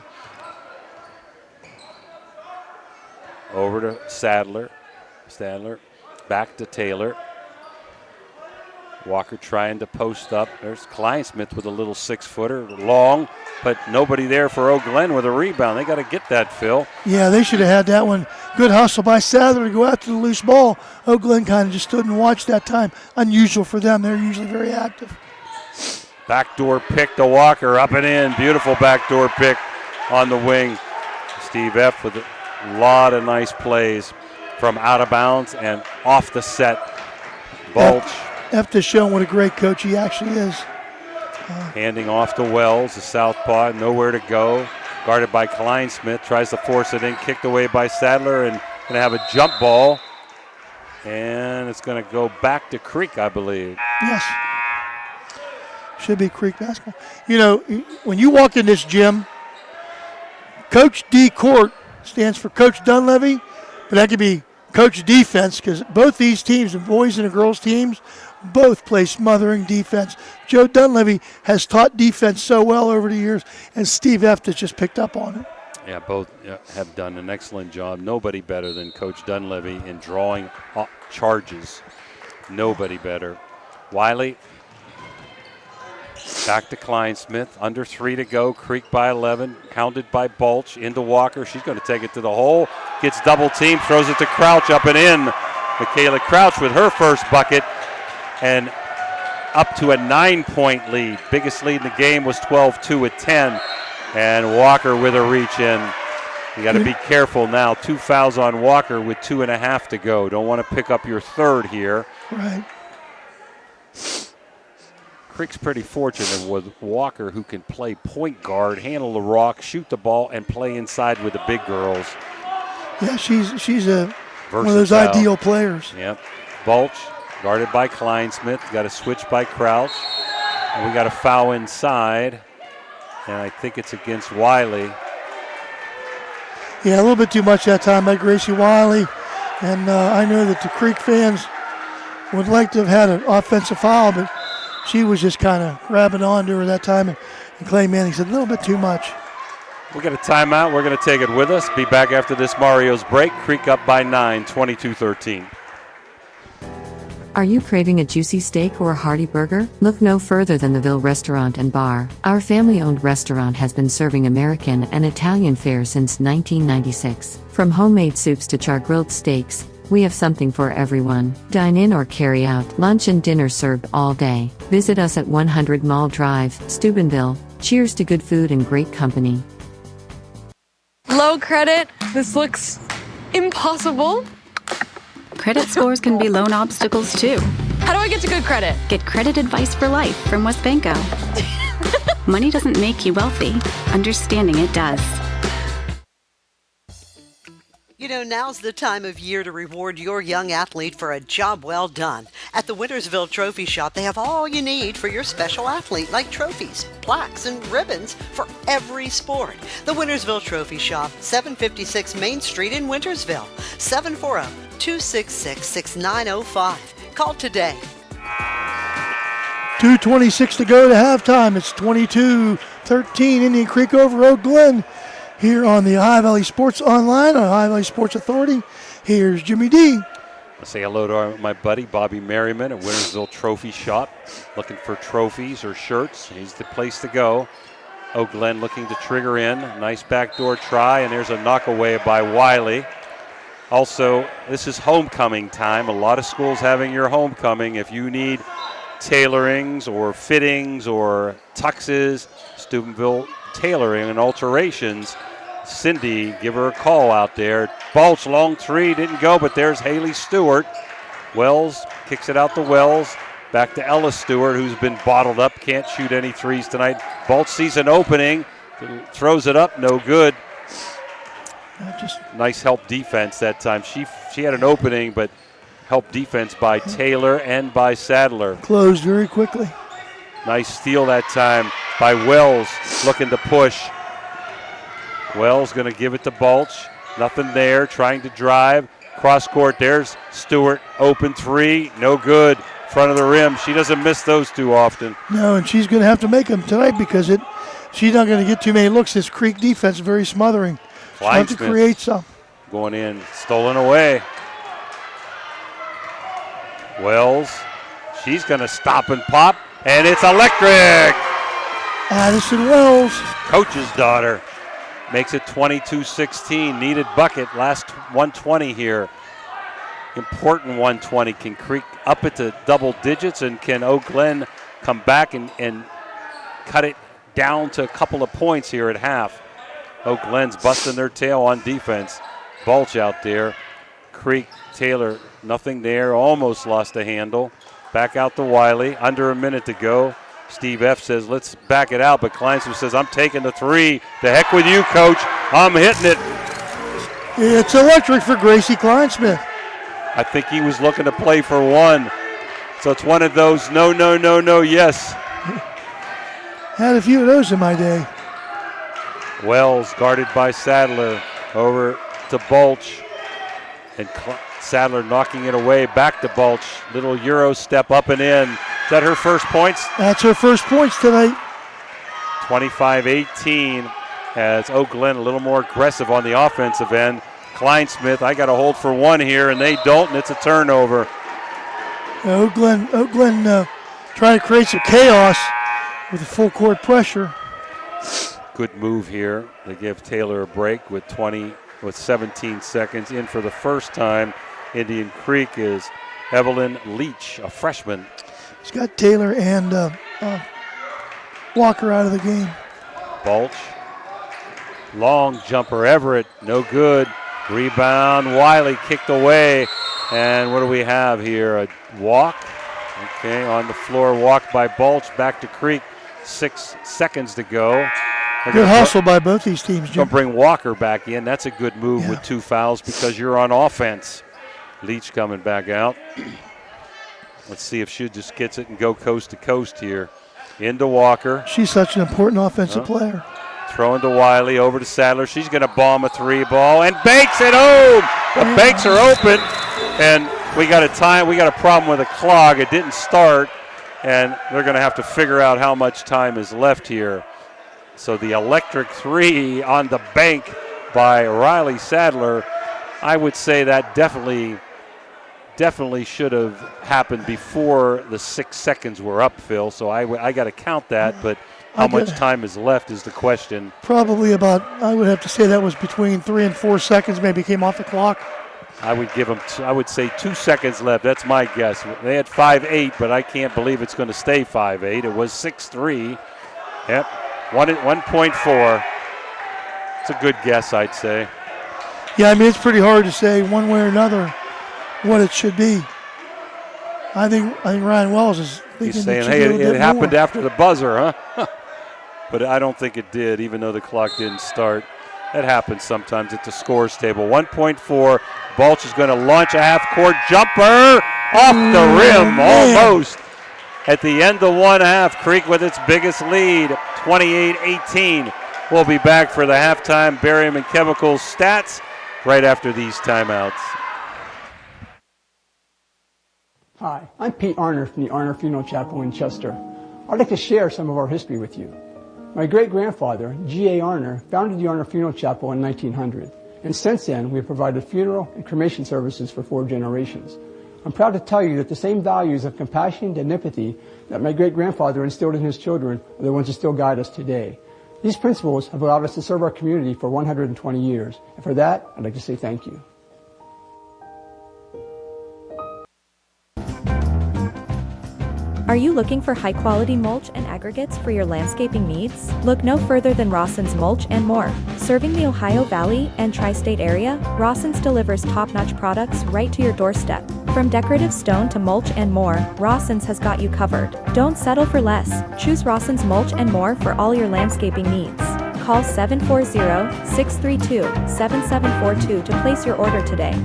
Over to Sadler. Back to Taylor. Walker trying to post up. There's Kleinsmith with a little 6-footer. Long, but nobody there for Eau Glen with a rebound. They got to get that, Phil. Yeah, they should have had that one. Good hustle by Sadler to go after the loose ball. Eau Glen kind of just stood and watched that time. Unusual for them. They're usually very active. Backdoor pick to Walker, up and in. Beautiful backdoor pick on the wing. Steve F. with a lot of nice plays from out of bounds and off the set. Balch. F to show what a great coach he actually is. Handing off to Wells, the southpaw, nowhere to go. Guarded by Kleinsmith, tries to force it in, kicked away by Sadler, and going to have a jump ball. And it's going to go back to Creek, I believe. Yes. Should be Creek basketball. You know, when you walk in this gym, Coach D Court stands for Coach Dunleavy, but that could be Coach Defense, because both these teams, the boys and the girls teams, both play smothering defense. Joe Dunleavy has taught defense so well over the years, and Steve F. has just picked up on it. Yeah, both have done an excellent job. Nobody better than Coach Dunleavy in drawing charges. Nobody better. Wiley, back to Kleinsmith. Under 3 to go. Creek by 11. Hounded by Balch. Into Walker. She's going to take it to the hole. Gets double teamed. Throws it to Crouch. Up and in. Michaela Crouch with her first bucket. And up to a 9-point lead. Biggest lead in the game was 12-2 at 10. And Walker with a reach in. You got to be careful now. 2 fouls on Walker with 2.5 to go. Don't want to pick up your third here. Right. Creek's pretty fortunate with Walker, who can play point guard, handle the rock, shoot the ball, and play inside with the big girls. Yeah, she's one of those ideal players. Yep. Balch, guarded by Kleinsmith. Got a switch by Crouch. And we got a foul inside. And I think it's against Wiley. Yeah, a little bit too much that time by Gracie Wiley. And I know that the Creek fans would like to have had an offensive foul, but she was just kind of grabbing on to her that time. And Clay Manning said, a little bit too much. We got a timeout. We're going to take it with us. Be back after this Mario's break. Creek up by 9, 22-13. Are you craving a juicy steak or a hearty burger? Look no further than the Ville Restaurant and Bar. Our family-owned restaurant has been serving American and Italian fare since 1996. From homemade soups to char-grilled steaks, we have something for everyone. Dine in or carry out. Lunch and dinner served all day. Visit us at 100 Mall Drive, Steubenville. Cheers to good food and great company. Low credit. This looks impossible. Credit scores can be loan obstacles too. How do I get to good credit? Get credit advice for life from WesBanco. Money doesn't make you wealthy. Understanding it does. You know, now's the time of year to reward your young athlete for a job well done. At the Wintersville Trophy Shop, they have all you need for your special athlete, like trophies, plaques, and ribbons for every sport. The Wintersville Trophy Shop, 756 Main Street in Wintersville, 740-266-6905. Call today. 2:26 to go to halftime. It's 22-13, Indian Creek over Eau Glen. Here on the Ohio Valley Sports Online, on Ohio Valley Sports Authority, here's Jimmy D. I say hello to my buddy Bobby Merriman at Wintersville Trophy Shop. Looking for trophies or shirts, he's the place to go. GLEN looking to trigger in. Nice backdoor try, and there's a knockaway by Wiley. Also, this is homecoming time. A lot of schools having your homecoming. If you need tailorings or fittings or tuxes, Steubenville Tailoring and Alterations, Cindy, give her a call out there. Balch, long three, didn't go, but there's Haley Stewart. Wells kicks it out to Wells. Back to Ella Stewart, who's been bottled up, can't shoot any threes tonight. Balch sees an opening, throws it up, no good. Nice help defense that time. She had an opening, but help defense by Taylor and by Sadler. Closed very quickly. Nice steal that time by Wells, looking to push. Wells going to give it to Balch. Nothing there, trying to drive. Cross court, there's Stewart, open three, no good. Front of the rim. She doesn't miss those too often. No, and she's going to have to make them tonight because she's not going to get too many looks. This Creek defense is very smothering. She'll have to create some. Going in, stolen away. Wells, she's going to stop and pop, and it's electric. Addison Wells. Coach's daughter makes it 22-16. Needed bucket, last 120 here. Important 120. Can Creek up it to double digits, and can GLEN come back and cut it down to a couple of points here at half? GLEN's busting their tail on defense. Balch out there. Creek, Taylor, nothing there. Almost lost the handle. Back out to Wiley. Under a minute to go. Steve F. says, let's back it out, but Kleinsmith says, I'm taking the three. The heck with you, Coach. I'm hitting it. It's electric for Gracie Kleinsmith. I think he was looking to play for one. So it's one of those no, yes. Had a few of those in my day. Wells guarded by Sadler. Over to Balch. And Sadler knocking it away. Back to Balch. Little Euro step up and in. Is that her first points? That's her first points tonight. 25-18 as GLEN a little more aggressive on the offensive end. Kleinsmith, I got to hold for one here, and they don't, and it's a turnover. GLEN trying to create some chaos with the full court pressure. Good move here. They give Taylor a break with 17 seconds. In for the first time, Indian Creek is Evelyn Leach, a freshman. She's got Taylor and Walker out of the game. Balch. Long jumper, Everett, no good. Rebound, Wiley kicked away. And what do we have here? A walk. Okay, on the floor, walk by Balch, back to Creek. 6 seconds to go. Good hustle by both these teams, Jim. Going to bring Walker back in. That's a good move with 2 fouls because you're on offense. Leach coming back out. Let's see if she just gets it and go coast to coast here. Into Walker. She's such an important offensive player. Throwing to Wiley, over to Sadler. She's going to bomb a 3 ball and banks it home. The banks are open, and we got a problem with a clock. It didn't start, and they're going to have to figure out how much time is left here. So the electric 3 on the bank by Riley Sadler. I would say that definitely should have happened before the 6 seconds were up, Phil. So I got to count that, but how much time is left is the question. Probably about, I would have to say that was between 3 and 4 seconds, maybe came off the clock. I would give them, I would say 2 seconds left. That's my guess. They had 5-8, but I can't believe it's going to stay 5-8. It was 6-3. Yep, 1.4. It's a good guess, I'd say. Yeah, I mean, it's pretty hard to say one way or another what it should be. I think Ryan Wells is thinking he's saying, hey, it happened after the buzzer, huh? But I don't think it did, even though the clock didn't start. That happens sometimes at the scores table. 1.4. Balch is going to launch a half-court jumper off the rim, almost. At the end of 1/2, Creek with its biggest lead, 28-18. We'll be back for the halftime Barium and Chemicals stats right after these timeouts. Hi, I'm Pete Arner from the Arner Funeral Chapel in Chester. I'd like to share some of our history with you. My great-grandfather, G.A. Arner, founded the Arner Funeral Chapel in 1900, and since then we have provided funeral and cremation services for 4 generations. I'm proud to tell you that the same values of compassion and empathy that my great-grandfather instilled in his children are the ones that still guide us today. These principles have allowed us to serve our community for 120 years, and for that, I'd like to say thank you. Are you looking for high-quality mulch and aggregates for your landscaping needs? Look no further than Rawson's Mulch and More. Serving the Ohio Valley and tri-state area, Rawson's delivers top-notch products right to your doorstep. From decorative stone to mulch and more, Rawson's has got you covered. Don't settle for less. Choose Rawson's Mulch and More for all your landscaping needs. Call 740-632-7742 to place your order today.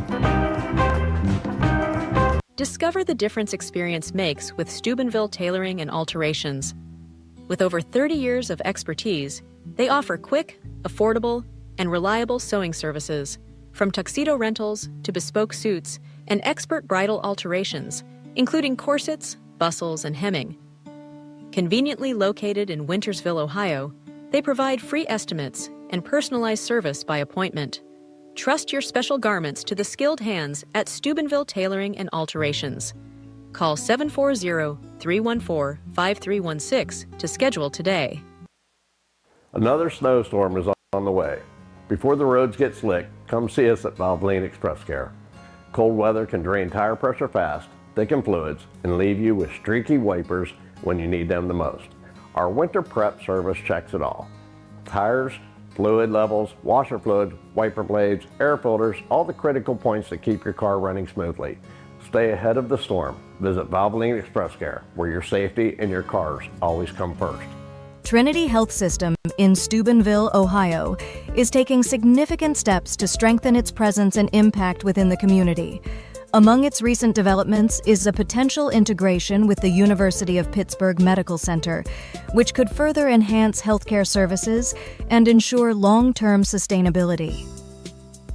Discover the difference experience makes with Steubenville Tailoring and Alterations. With over 30 years of expertise, they offer quick, affordable, and reliable sewing services, from tuxedo rentals to bespoke suits and expert bridal alterations, including corsets, bustles, and hemming. Conveniently located in Wintersville, Ohio, they provide free estimates and personalized service by appointment. Trust your special garments to the skilled hands at Steubenville Tailoring and Alterations. Call 740-314-5316 to schedule today. Another snowstorm is on the way. Before the roads get slick, come see us at Valvoline Express Care. Cold weather can drain tire pressure fast, thicken fluids, and leave you with streaky wipers when you need them the most. Our winter prep service checks it all. Tires, fluid levels, washer fluid, wiper blades, air filters, all the critical points that keep your car running smoothly. Stay ahead of the storm. Visit Valvoline Express Care, where your safety and your cars always come first. Trinity Health System in Steubenville, Ohio, is taking significant steps to strengthen its presence and impact within the community. Among its recent developments is a potential integration with the University of Pittsburgh Medical Center, which could further enhance healthcare services and ensure long-term sustainability.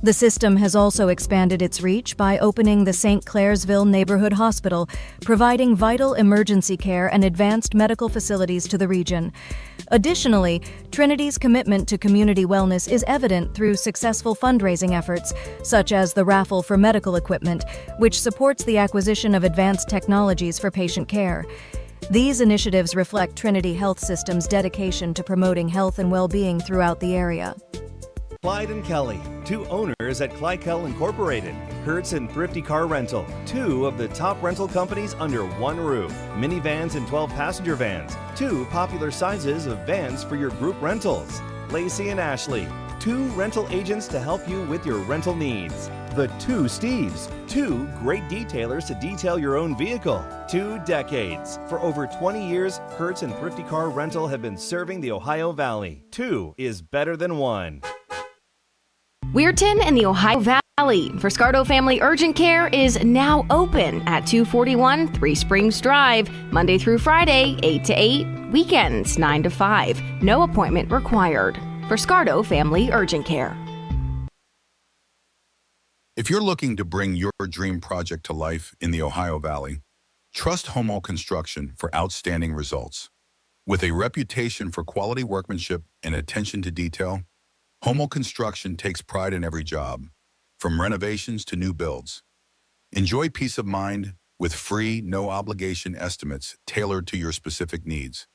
The system has also expanded its reach by opening the St. Clairsville Neighborhood Hospital, providing vital emergency care and advanced medical facilities to the region. Additionally, Trinity's commitment to community wellness is evident through successful fundraising efforts, such as the Raffle for Medical Equipment, which supports the acquisition of advanced technologies for patient care. These initiatives reflect Trinity Health System's dedication to promoting health and well-being throughout the area. Clyde and Kelly, two owners at Clykel Incorporated. Hertz and Thrifty Car Rental, two of the top rental companies under one roof. Minivans and 12-passenger vans, two popular sizes of vans for your group rentals. Lacey and Ashley, two rental agents to help you with your rental needs. The Two Steves, two great detailers to detail your own vehicle. 2 decades. For over 20 years, Hertz and Thrifty Car Rental have been serving the Ohio Valley. Two is better than one. Weirton and the Ohio Valley. Friscardo Family Urgent Care is now open at 241 Three Springs Drive, Monday through Friday, 8 to 8, weekends 9 to 5. No appointment required. Friscardo Family Urgent Care. If you're looking to bring your dream project to life in the Ohio Valley, trust Homo Construction for outstanding results. With a reputation for quality workmanship and attention to detail, Homo Construction takes pride in every job, from renovations to new builds. Enjoy peace of mind with free, no-obligation estimates tailored to your specific needs.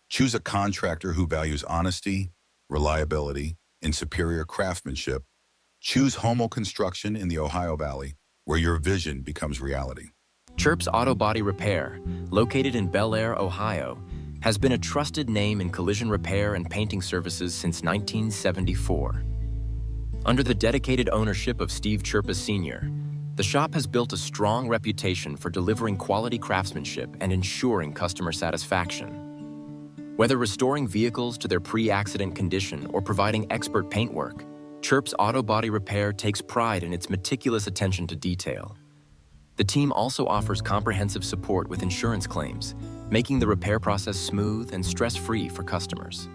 Choose a contractor who values honesty, reliability, and superior craftsmanship. Choose Homo Construction in the Ohio Valley, where your vision becomes reality. Chirp's Auto Body Repair, located in Bel Air, Ohio, has been a trusted name in collision repair and painting services since 1974. Under the dedicated ownership of Steve Chirpa Sr., the shop has built a strong reputation for delivering quality craftsmanship and ensuring customer satisfaction. Whether restoring vehicles to their pre-accident condition or providing expert paintwork, Chirp's Auto Body Repair takes pride in its meticulous attention to detail. The team also offers comprehensive support with insurance claims, making the repair process smooth and stress-free for customers.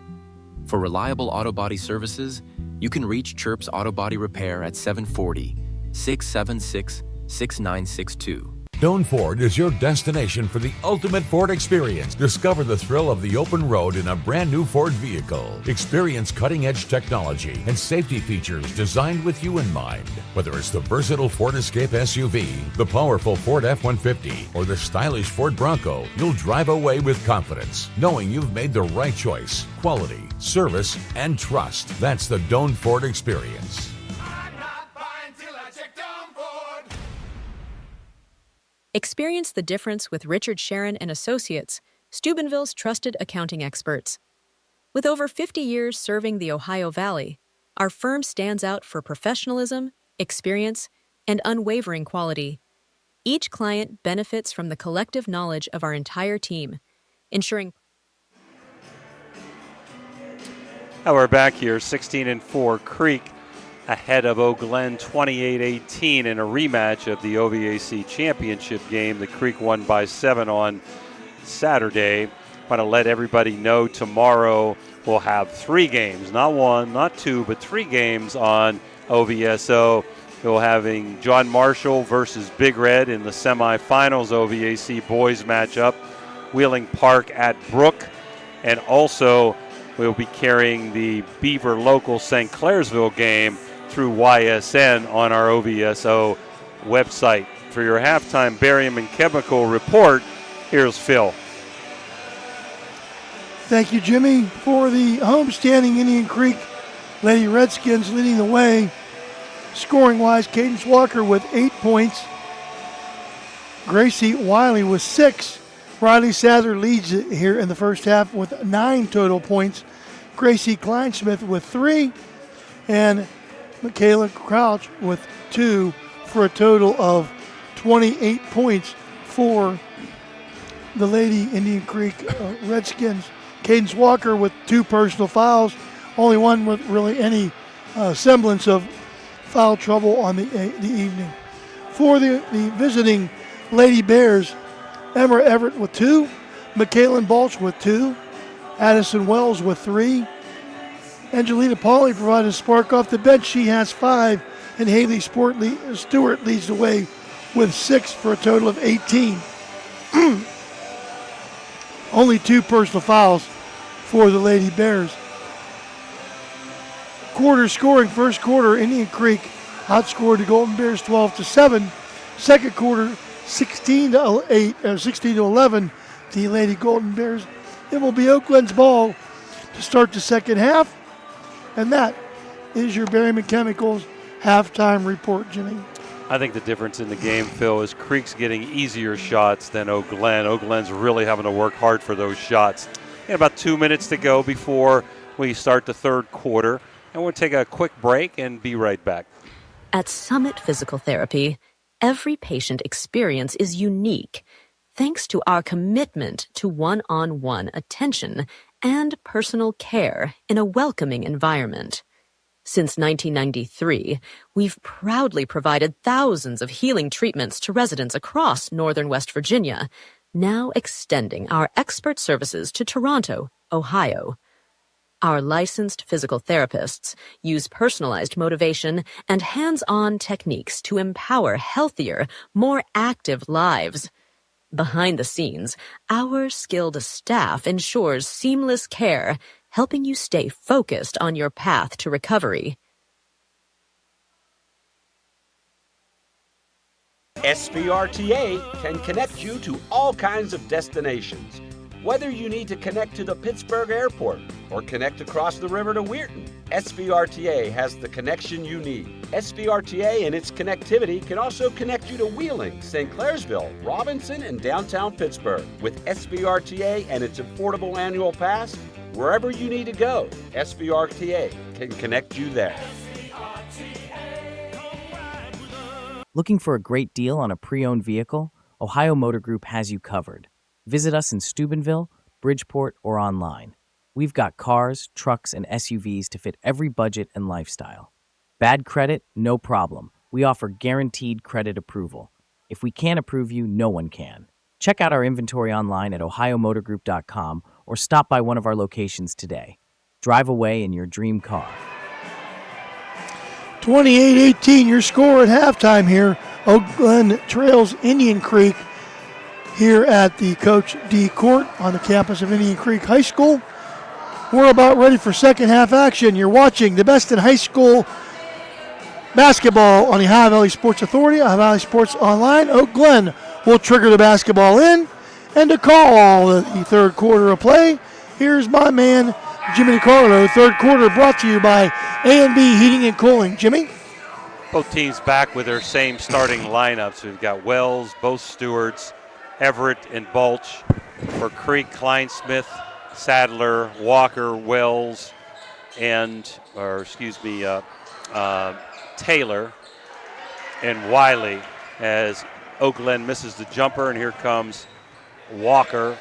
For reliable auto body services, you can reach Chirp's Auto Body Repair at 740-676-6962. Doan Ford is your destination for the ultimate Ford experience. Discover the thrill of the open road in a brand new Ford vehicle. Experience cutting-edge technology and safety features designed with you in mind. Whether it's the versatile Ford Escape SUV, the powerful Ford F-150, or the stylish Ford Bronco, you'll drive away with confidence, knowing you've made the right choice. Quality, service, and trust. That's the Doan Ford experience. Experience the difference with Richard Sharon and Associates, Steubenville's trusted accounting experts. With over 50 years serving the Ohio Valley, our firm stands out for professionalism, experience, and unwavering quality. Each client benefits from the collective knowledge of our entire team, ensuring. Now we're back here, 16-4 Creek ahead of GLEN 28-18 in a rematch of the OVAC championship game. The Creek won by 7 on Saturday. Want to let everybody know tomorrow we'll have 3 games, not 1, not 2, but 3 games on OVSO. We'll having John Marshall versus Big Red in the semifinals OVAC boys matchup. Wheeling Park at Brook, and also we'll be carrying the Beaver local St. Clairsville game through YSN on our OVSO website. For your halftime barium and chemical report, here's Phil. Thank you, Jimmy. For the homestanding Indian Creek Lady Redskins leading the way, scoring-wise, Cadence Walker with 8 points. Gracie Wiley with 6. Riley Sather leads it here in the first half with 9 total points. Gracie Kleinsmith with 3. And Michaela Crouch with 2 for a total of 28 points for the Lady Indian Creek Redskins. Cadence Walker with 2 personal fouls, only one with really any semblance of foul trouble on the evening. For the visiting Lady Bears, Emma Everett with 2, Michaela Balch with 2, Addison Wells with 3, Angelina Pauley provided a spark off the bench. She has 5, and Haley Stewart leads the way with 6 for a total of 18. Only 2 personal fouls for the Lady Bears. Quarter scoring, first quarter, Indian Creek outscored the Golden Bears 12-7. Second quarter, 16-11, the Lady Golden Bears. It will be Oakland's ball to start the second half. And that is your Barium and Chemicals halftime report, Jimmy. I think the difference in the game, Phil, is Creek's getting easier shots than GLEN. GLEN's really having to work hard for those shots. About 2 minutes to go before we start the third quarter. And we'll take a quick break and be right back. At Summit Physical Therapy, every patient experience is unique, thanks to our commitment to one-on-one attention and personal care in a welcoming environment. Since 1993, we've proudly provided thousands of healing treatments to residents across northern West Virginia, now extending our expert services to Toronto, Ohio. Our licensed physical therapists use personalized motivation and hands-on techniques to empower healthier, more active lives. Behind the scenes, our skilled staff ensures seamless care, helping you stay focused on your path to recovery. SBRTA can connect you to all kinds of destinations. Whether you need to connect to the Pittsburgh Airport or connect across the river to Weirton, SBRTA has the connection you need. SBRTA and its connectivity can also connect you to Wheeling, St. Clairsville, Robinson, and downtown Pittsburgh. With SBRTA and its affordable annual pass, wherever you need to go, SBRTA can connect you there. Looking for a great deal on a pre-owned vehicle? Ohio Motor Group has you covered. Visit us in Steubenville, Bridgeport, or online. We've got cars, trucks, and SUVs to fit every budget and lifestyle. Bad credit? No problem. We offer guaranteed credit approval. If we can't approve you, no one can. Check out our inventory online at ohiomotorgroup.com or stop by one of our locations today. Drive away in your dream car. 28-18, your score at halftime here Oak Glen trails Indian Creek here at the Coach D Court on the campus of Indian Creek High School. We're about ready for second half action. You're watching the best in high school basketball on the Ohio Valley Sports Authority, Ohio Valley Sports Online. Oak Glen will trigger the basketball in. And to call the third quarter of play, here's my man, Jimmy DiCarlo. Third quarter brought to you by A&B Heating and Cooling. Jimmy? Both teams back with their same starting lineups. We've got Wells, both Stewarts, Everett, and Balch. For Creek, Kleinsmith, Sadler, Walker, Wells, Taylor, and Wiley as Oak Glen misses the jumper, and here comes Walker.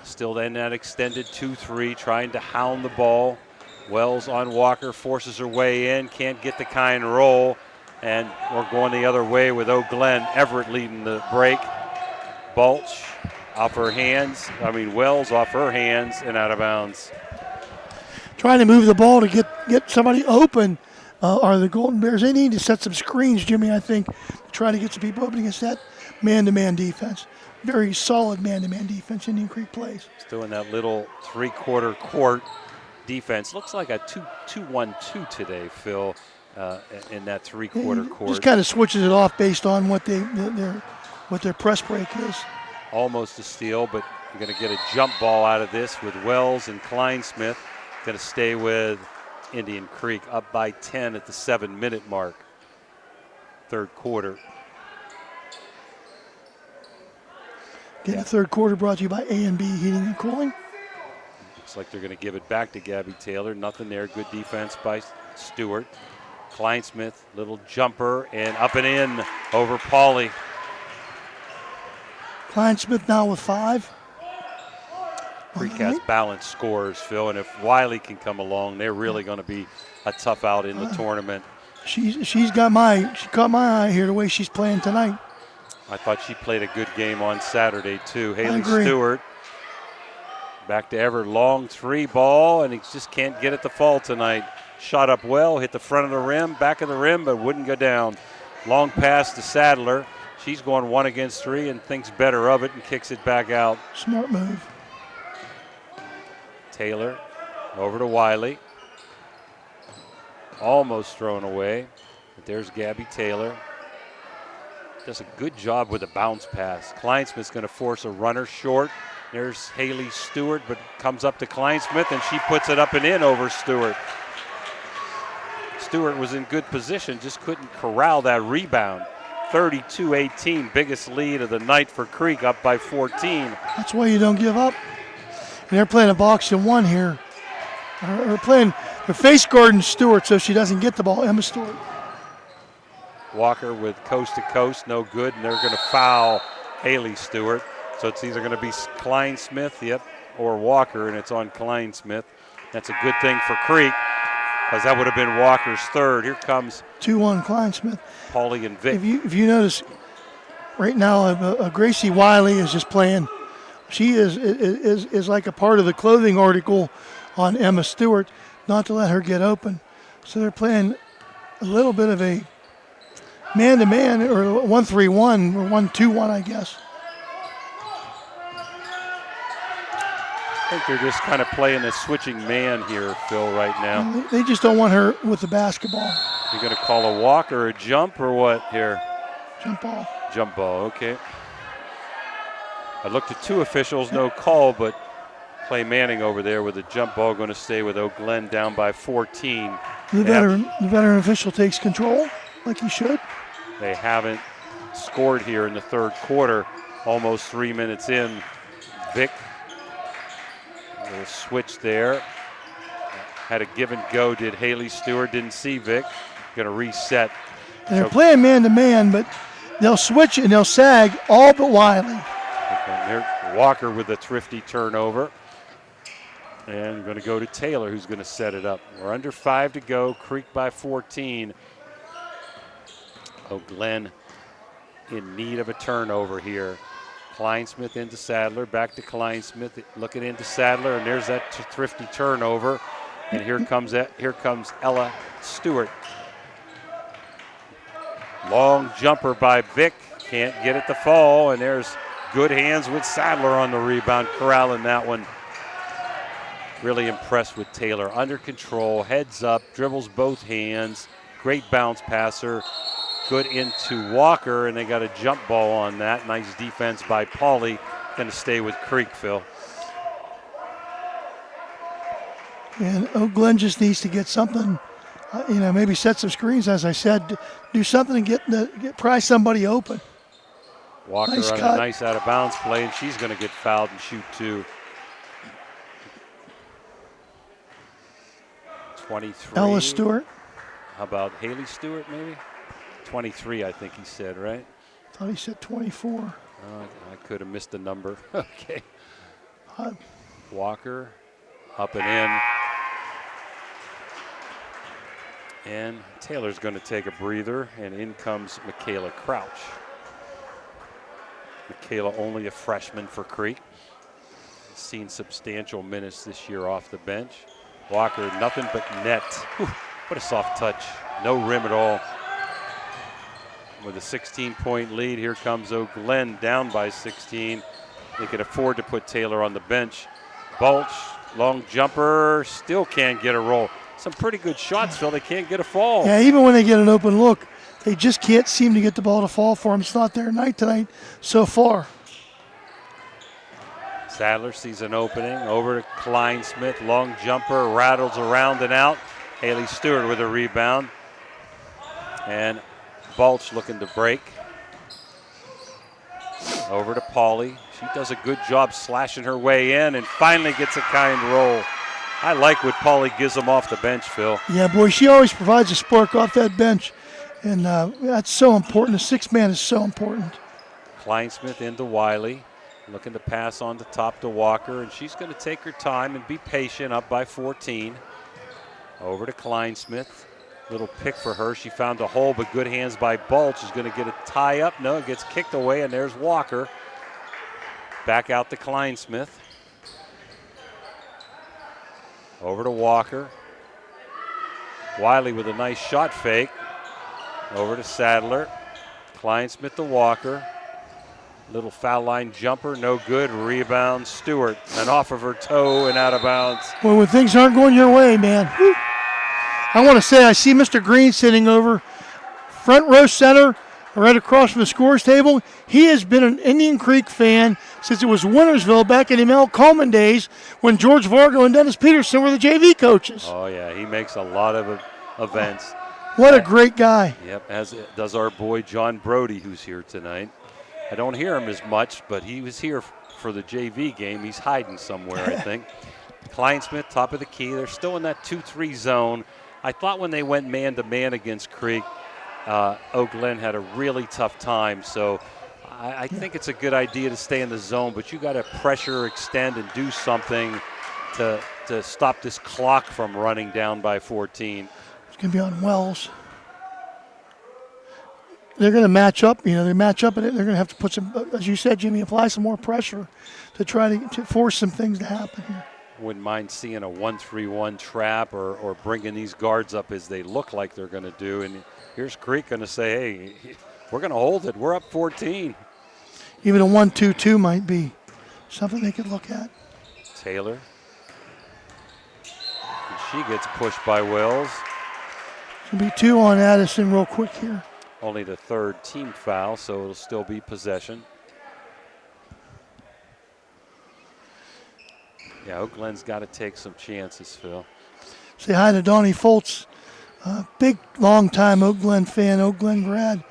Still in that extended 2-3, trying to hound the ball. Wells on Walker, forces her way in, can't get the kind roll, and we're going the other way with Oak Glen. Everett leading the break. Balch off her hands, Wells off her hands and out of bounds. Trying to move the ball to get somebody open are the Golden Bears. They need to set some screens, Jimmy, I think, to try to get some people open against that man-to-man defense. Very solid man-to-man defense Indian Creek plays. Still in that little three-quarter court defense. Looks like a 2-1-2 today, Phil, in that three-quarter court. Just kind of switches it off based on what their press break is. Almost a steal, but you're going to get a jump ball out of this with Wells and Kleinsmith. Going to stay with Indian Creek, up by 10 at the 7-minute mark. Third quarter. The third quarter brought to you by A&B Heating and Cooling. Looks like they're going to give it back to Gabby Taylor. Nothing there. Good defense by Stewart. Kleinsmith, little jumper, and up and in over Pauly. Kleinsmith now with 5. Creek has balanced scores, Phil, and if Wiley can come along, they're really going to be a tough out in the tournament. She caught my eye here the way she's playing tonight. I thought she played a good game on Saturday, too. Haley Stewart back to Everett. Long three ball, and he just can't get it to fall tonight. Shot up well, hit the front of the rim, back of the rim, but wouldn't go down. Long pass to Sadler. She's going 1 against 3 and thinks better of it and kicks it back out. Smart move. Taylor over to Wiley. Almost thrown away, but there's Gabby Taylor. Does a good job with a bounce pass. Kleinsmith's going to force a runner short. There's Haley Stewart, but comes up to Kleinsmith, and she puts it up and in over Stewart. Stewart was in good position, just couldn't corral that rebound. 32-18, biggest lead of the night for Creek, up by 14. That's why you don't give up. And they're playing a box and one here. They're face guarding Stewart so she doesn't get the ball, Emma Stewart. Walker with coast to coast, no good, and they're going to foul Haley Stewart. So it's either going to be Kleinsmith, or Walker, and it's on Kleinsmith. That's a good thing for Creek, because that would have been Walker's third. Here comes 2-1 Kleinsmith. Pauly and Vick. If you notice, right now, Gracie Wiley is just playing. She is like a part of the clothing article on Emma Stewart, not to let her get open. So they're playing a little bit of a man-to-man, or 1-3-1, or 1-2-1, I guess. I think they're just kind of playing a switching man here, Phil, right now. They just don't want her with the basketball. You're going to call a walk or a jump or what here? Jump ball. Jump ball, okay. I looked at 2 officials, no call, but Clay Manning over there with the jump ball going to stay with Oak Glen down by 14. The veteran official takes control, like he should. They haven't scored here in the third quarter, almost 3 minutes in. Vick, a little switch there. Had a give and go, did Haley Stewart, didn't see Vick. Going to reset. And they're playing man-to-man, but they'll switch and they'll sag all but Wiley. Okay, there's Walker with a thrifty turnover. And going to go to Taylor, who's going to set it up. We're under 5 to go, Creek by 14. Oak Glen in need of a turnover here. Kleinsmith into Sadler, back to Kleinsmith, looking into Sadler, and there's that thrifty turnover. And here comes Ella Stewart. Long jumper by Vick. Can't get it to fall, and there's good hands with Sadler on the rebound, corralling that one. Really impressed with Taylor. Under control, heads up, dribbles both hands. Great bounce passer. Good into Walker, and they got a jump ball on that. Nice defense by Pauly. Going to stay with Creek, Phil. And Oak Glen just needs to get something, maybe set some screens, as I said, do something and pry somebody open. Walker nice on cut. a nice out-of-bounds play, and she's going to get fouled and shoot 2. 23. Ella Stewart. How about Haley Stewart, maybe? 23, I think he said, right? Thought he said 24. I could have missed the number. Okay. Uh, Walker up and in. And Taylor's going to take a breather, and in comes Michaela Crouch. Michaela, only a freshman for Creek. Seen substantial minutes this year off the bench. Walker, nothing but net. Whew, what a soft touch. No rim at all. With a 16-point lead, here comes Oak Glen down by 16. They could afford to put Taylor on the bench. Balch, long jumper, still can't get a roll. Some pretty good shots, Phil. They can't get a fall. Yeah, even when they get an open look, they just can't seem to get the ball to fall for them. It's not their night tonight so far. Sadler sees an opening. Over to Kleinsmith. Long jumper, rattles around and out. Haley Stewart with a rebound. And Balch looking to break. Over to Pauly. She does a good job slashing her way in and finally gets a kind roll. I like what Pauly gives them off the bench, Phil. Yeah, boy, she always provides a spark off that bench. And that's so important. The sixth man is so important. Kleinsmith into Wiley. Looking to pass on the top to Walker, and she's going to take her time and be patient, up by 14. Over to Kleinsmith. Little pick for her. She found a hole, but good hands by Balch. She's going to get a tie up. No, it gets kicked away, and there's Walker. Back out to Kleinsmith. Over to Walker. Wiley with a nice shot fake. Over to Sadler. Kleinsmith to Walker. Little foul line jumper, no good. Rebound, Stewart, and off of her toe and out of bounds. Well, when things aren't going your way, man. Whew. I want to say I see Mr. Green sitting over front row center, right across from the scores table. He has been an Indian Creek fan since it was Wintersville back in the Mel Coleman days when George Vargo and Dennis Peterson were the JV coaches. Oh, yeah, he makes a lot of events. What a great guy. Yep, as does our boy John Brody, who's here tonight. I don't hear him as much, but he was here for the JV game. He's hiding somewhere, I think. Kleinsmith, top of the key. They're still in that 2-3 zone. I thought when they went man-to-man against Creek, Oak Glen had a really tough time. So I think it's a good idea to stay in the zone, but you got to pressure, extend, and do something to stop this clock from running down by 14. It's going to be on Wells. They're going to match up, they match up, and they're going to have to put some, as you said, Jimmy, apply some more pressure to try to force some things to happen here. Wouldn't mind seeing a 1-3-1 trap or bringing these guards up as they look like they're going to do. And here's Creek going to say, hey, we're going to hold it. We're up 14. Even a 1-2-2 might be something they could look at. Taylor. And she gets pushed by Wells. It's going to be 2 on Addison real quick here. Only the third team foul, so it'll still be possession. Yeah, Oak Glen's got to take some chances, Phil. Say hi to Donnie Foltz, big, long-time Oak Glen fan, Oak Glen grad.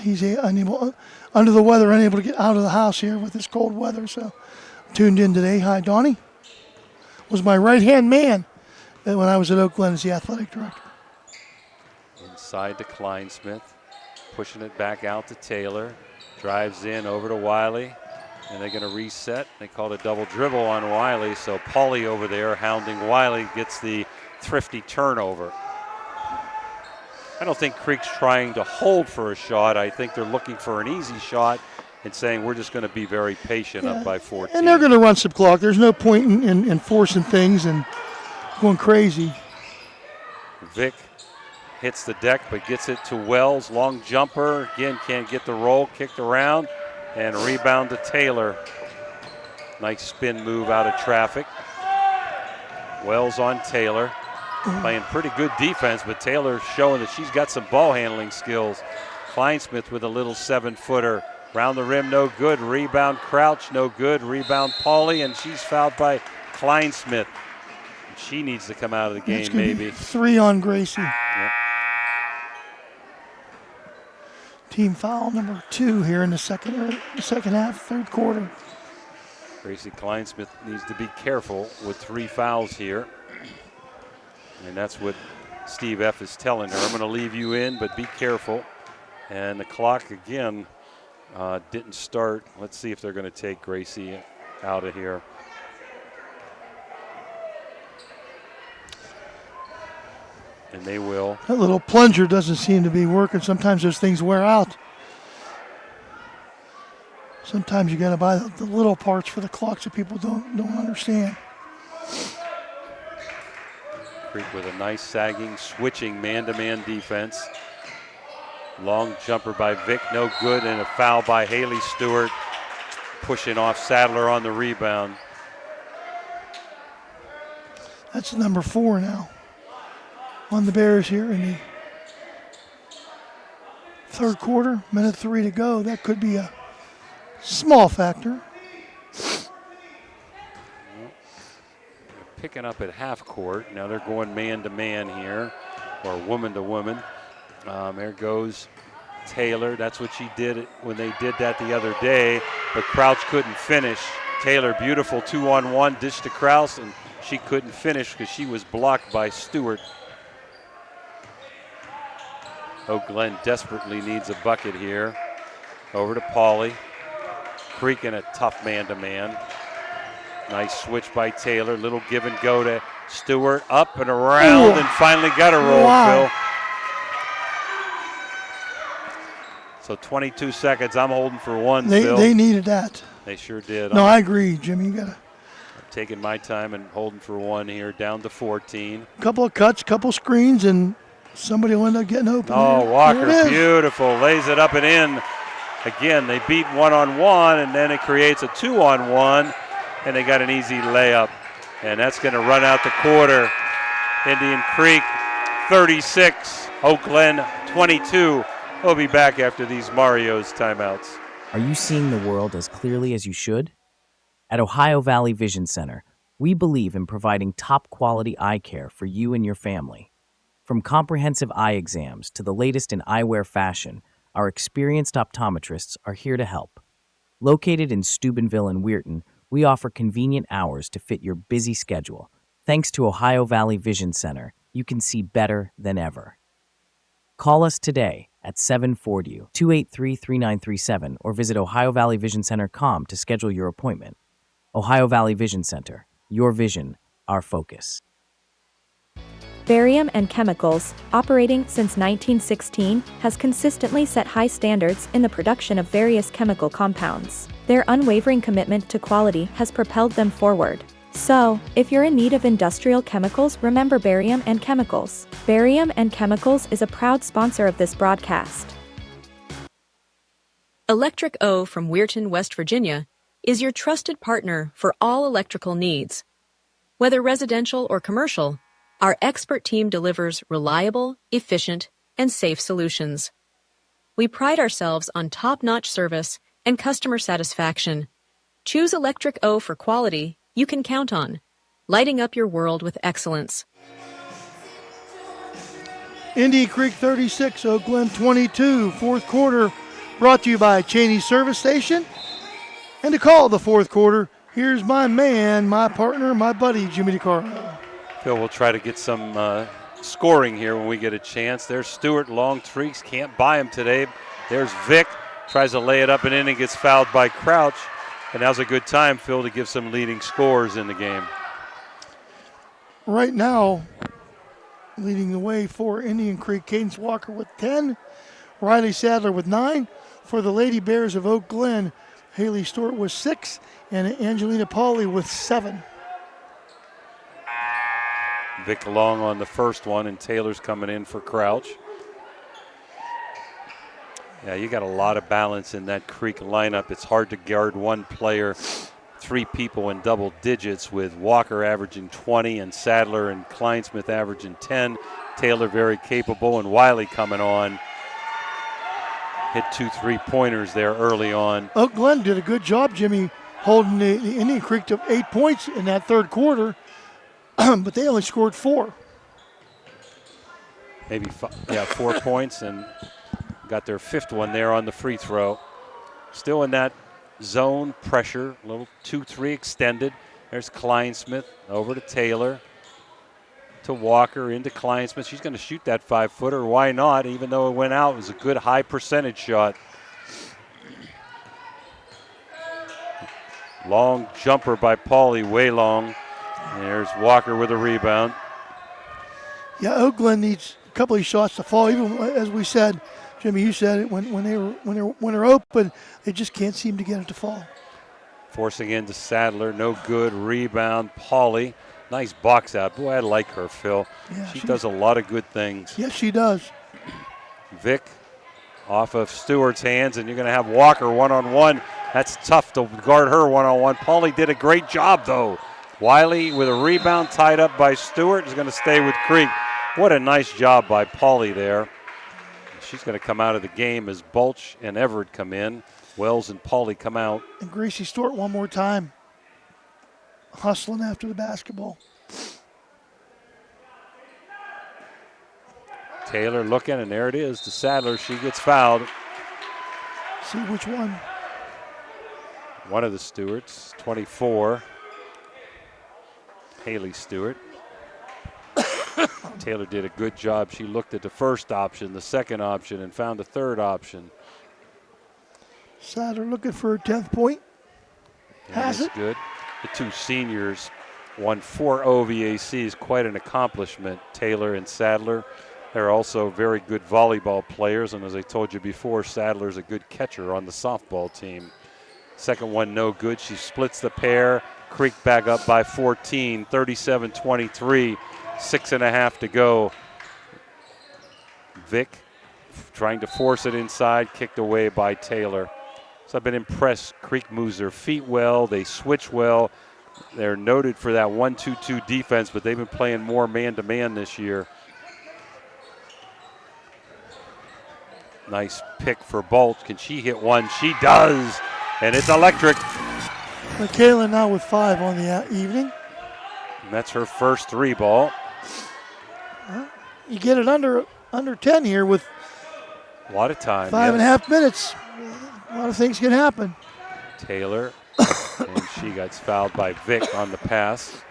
He's unable, under the weather, unable to get out of the house here with this cold weather, so tuned in today. Hi, Donnie. Was my right-hand man when I was at Oak Glen as the athletic director. Inside to Kleinsmith. Pushing it back out to Taylor. Drives in over to Wiley. And they're going to reset. They called a double dribble on Wiley. So Pauly over there hounding Wiley gets the thrifty turnover. I don't think Creek's trying to hold for a shot. I think they're looking for an easy shot and saying we're just going to be very patient up by 14. And they're going to run some clock. There's no point in forcing things and going crazy. Vick hits the deck but gets it to Wells. Long jumper, again can't get the roll, kicked around, and rebound to Taylor. Nice spin move out of traffic. Wells on Taylor, playing pretty good defense, but Taylor showing that she's got some ball handling skills. Kleinsmith with a little 7-footer. Round the rim, no good. Rebound Crouch, no good. Rebound Pauly, and she's fouled by Kleinsmith. She needs to come out of the game, maybe. 3 on Gracie. Yep. Team foul number 2 here in the second half, third quarter. Gracie Kleinsmith needs to be careful with 3 fouls here. And that's what Steve F. is telling her. I'm going to leave you in, but be careful. And the clock, again, didn't start. Let's see if they're going to take Gracie out of here. And they will. That little plunger doesn't seem to be working. Sometimes those things wear out. Sometimes you got to buy the little parts for the clocks that people don't understand. Creek with a nice sagging, switching man-to-man defense. Long jumper by Vick, no good, and a foul by Haley Stewart, pushing off Sadler on the rebound. That's number 4 now on the Bears here in the third quarter. Minute 3 to go. That could be a small factor. Picking up at half court. Now they're going man-to-man here, or woman-to-woman. There goes Taylor. That's what she did when they did that the other day, but Crouch couldn't finish. Taylor, beautiful 2-on-1, dish to Krause, and she couldn't finish because she was blocked by Stewart. Glen desperately needs a bucket here. Over to Pauly. Creek in a tough man-to-man. Nice switch by Taylor. Little give and go to Stewart. Up and around, and finally got a roll, Phil. So 22 seconds. I'm holding for 1, Phil. They needed that. They sure did. No, I agree, Jimmy. You got to. I'm taking my time and holding for 1 here, down to 14. Couple of cuts, couple screens, and somebody will end up getting open. Oh, there. Walker, There it is. beautiful. Lays it up and in. Again, they beat 1-on-1, and then it creates a 2-on-1, and they got an easy layup. And that's going to run out the quarter. Indian Creek 36, Oak Glen 22. We'll be back after these Mario's timeouts. Are you seeing the world as clearly as you should? At Ohio Valley Vision Center, we believe in providing top-quality eye care for you and your family. From comprehensive eye exams to the latest in eyewear fashion, our experienced optometrists are here to help. Located in Steubenville and Weirton, we offer convenient hours to fit your busy schedule. Thanks to Ohio Valley Vision Center, you can see better than ever. Call us today at 740-283-3937 or visit OhioValleyVisionCenter.com to schedule your appointment. Ohio Valley Vision Center, your vision, our focus. Barium and Chemicals, operating since 1916, has consistently set high standards in the production of various chemical compounds. Their unwavering commitment to quality has propelled them forward. So, if you're in need of industrial chemicals, remember Barium and Chemicals. Barium and Chemicals is a proud sponsor of this broadcast. Electric O from Weirton, West Virginia, is your trusted partner for all electrical needs. Whether residential or commercial, our expert team delivers reliable, efficient, and safe solutions. We pride ourselves on top-notch service and customer satisfaction. Choose Electric O for quality you can count on, lighting up your world with excellence. Indian Creek 36, Oak Glen 22, fourth quarter, brought to you by Cheney Service Station. And to call the fourth quarter, here's my man, my partner, my buddy, Jimmy DeCaro. Phil, we'll try to get some scoring here when we get a chance. There's Stewart, long streaks, can't buy him today. There's Vick, tries to lay it up and in and gets fouled by Crouch. And now's a good time, Phil, to give some leading scores in the game. Right now, leading the way for Indian Creek, Cadence Walker with 10, Riley Sadler with 9. For the Lady Bears of Oak Glen, Haley Stewart with 6, and Angelina Pauly with 7. Vic Long on the first one, and Taylor's coming in for Crouch. Yeah, you got a lot of balance in that Creek lineup. It's hard to guard one player, 3 people in double digits, with Walker averaging 20 and Sadler and Kleinsmith averaging 10. Taylor very capable, and Wiley coming on. Hit 2 3-pointers there early on. Oh, GLEN did a good job, Jimmy, holding the Indian Creek to 8 points in that third quarter, but they only scored 4. Maybe 4 points, and got their 5th one there on the free throw. Still in that zone pressure, a little 2-3 extended. There's Kleinsmith over to Taylor, to Walker, into Kleinsmith. She's going to shoot that 5-footer. Why not? Even though it went out, it was a good high percentage shot. Long jumper by Pauly, way long. And there's Walker with a rebound. Yeah, Oakland needs a couple of shots to fall. Even as we said, Jimmy, you said it, when they're open, they just can't seem to get it to fall. Forcing into Sadler, no good. Rebound, Pauly. Nice box out. Boy, I like her, Phil. Yeah, she does a lot of good things. Yes, she does. Vic off of Stewart's hands, and you're going to have Walker one-on-one. That's tough to guard her one-on-one. Pauly did a great job, though. Wiley with a rebound tied up by Stewart is going to stay with Creek. What a nice job by Pauly there. She's going to come out of the game as Bulch and Everett come in. Wells and Pauly come out. And Gracie Stewart one more time, hustling after the basketball. Taylor looking, and there it is to Sadler. She gets fouled. See which one. One of the Stewarts, 24. Haley Stewart. Taylor did a good job. She looked at the first option, the second option, and found a third option. Sadler looking for her 10th point. Has it. Good. The 2 seniors won 4 OVACs, quite an accomplishment, Taylor and Sadler. They're also very good volleyball players, and as I told you before, Sadler's a good catcher on the softball team. Second one no good. She splits the pair. Creek back up by 14, 37-23, 6.5 to go. Vic trying to force it inside, kicked away by Taylor. So I've been impressed. Creek moves their feet well. They switch well. They're noted for that 1-2-2 defense, but they've been playing more man-to-man this year. Nice pick for Bolt. Can she hit one? She does, and it's electric. Michaela now with 5 on the evening. And that's her first 3 ball. You get it under 10 here with a lot of time. 5.5 minutes. A lot of things can happen. Taylor, and she gets fouled by Vic on the pass.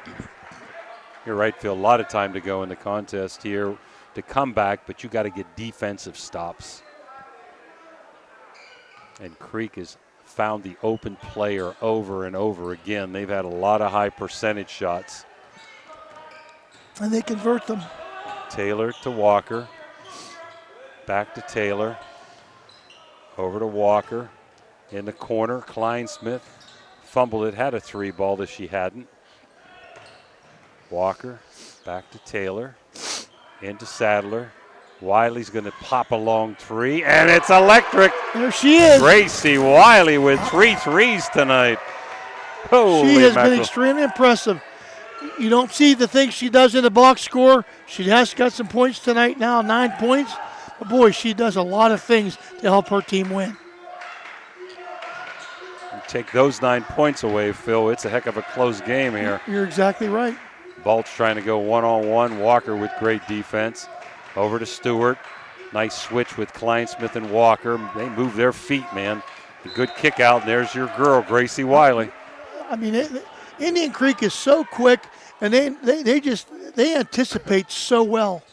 You're right, Phil. A lot of time to go in the contest here to come back, but you got to get defensive stops. And Creek has found the open player over and over again. They've had a lot of high percentage shots. And they convert them. Taylor to Walker. Back to Taylor. Over to Walker. In the corner, Kleinsmith fumbled it, had a 3 ball that she hadn't. Walker back to Taylor. Into Sadler. Wiley's going to pop a long 3, and it's electric. There she is. Gracie Wiley with 3 threes tonight. Holy she has mackerel. been extremely impressive. You don't see the things she does in the box score. She has got some points tonight now, 9 points. But boy, she does a lot of things to help her team win. You take those 9 points away, Phil. It's a heck of a close game here. You're exactly right. Balch trying to go one-on-one. Walker with great defense. Over to Stewart. Nice switch with Kleinsmith and Walker. They move their feet, man. A good kick out. And there's your girl, Gracie Wiley. I mean, Indian Creek is so quick, and they anticipate so well.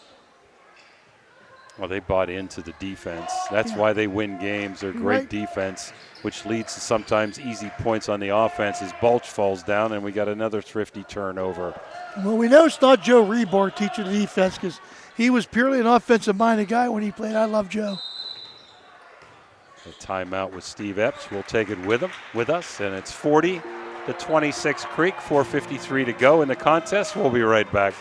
Well, they bought into the defense. That's why they win games. They're great defense, which leads to sometimes easy points on the offense as Balch falls down, and we got another thrifty turnover. Well, we know it's not Joe Rebar teaching the defense because he was purely an offensive-minded guy when he played. I love Joe. A timeout with Steve Epps. We'll take it with us, and it's 40-26 Creek, 4:53 to go in the contest. We'll be right back.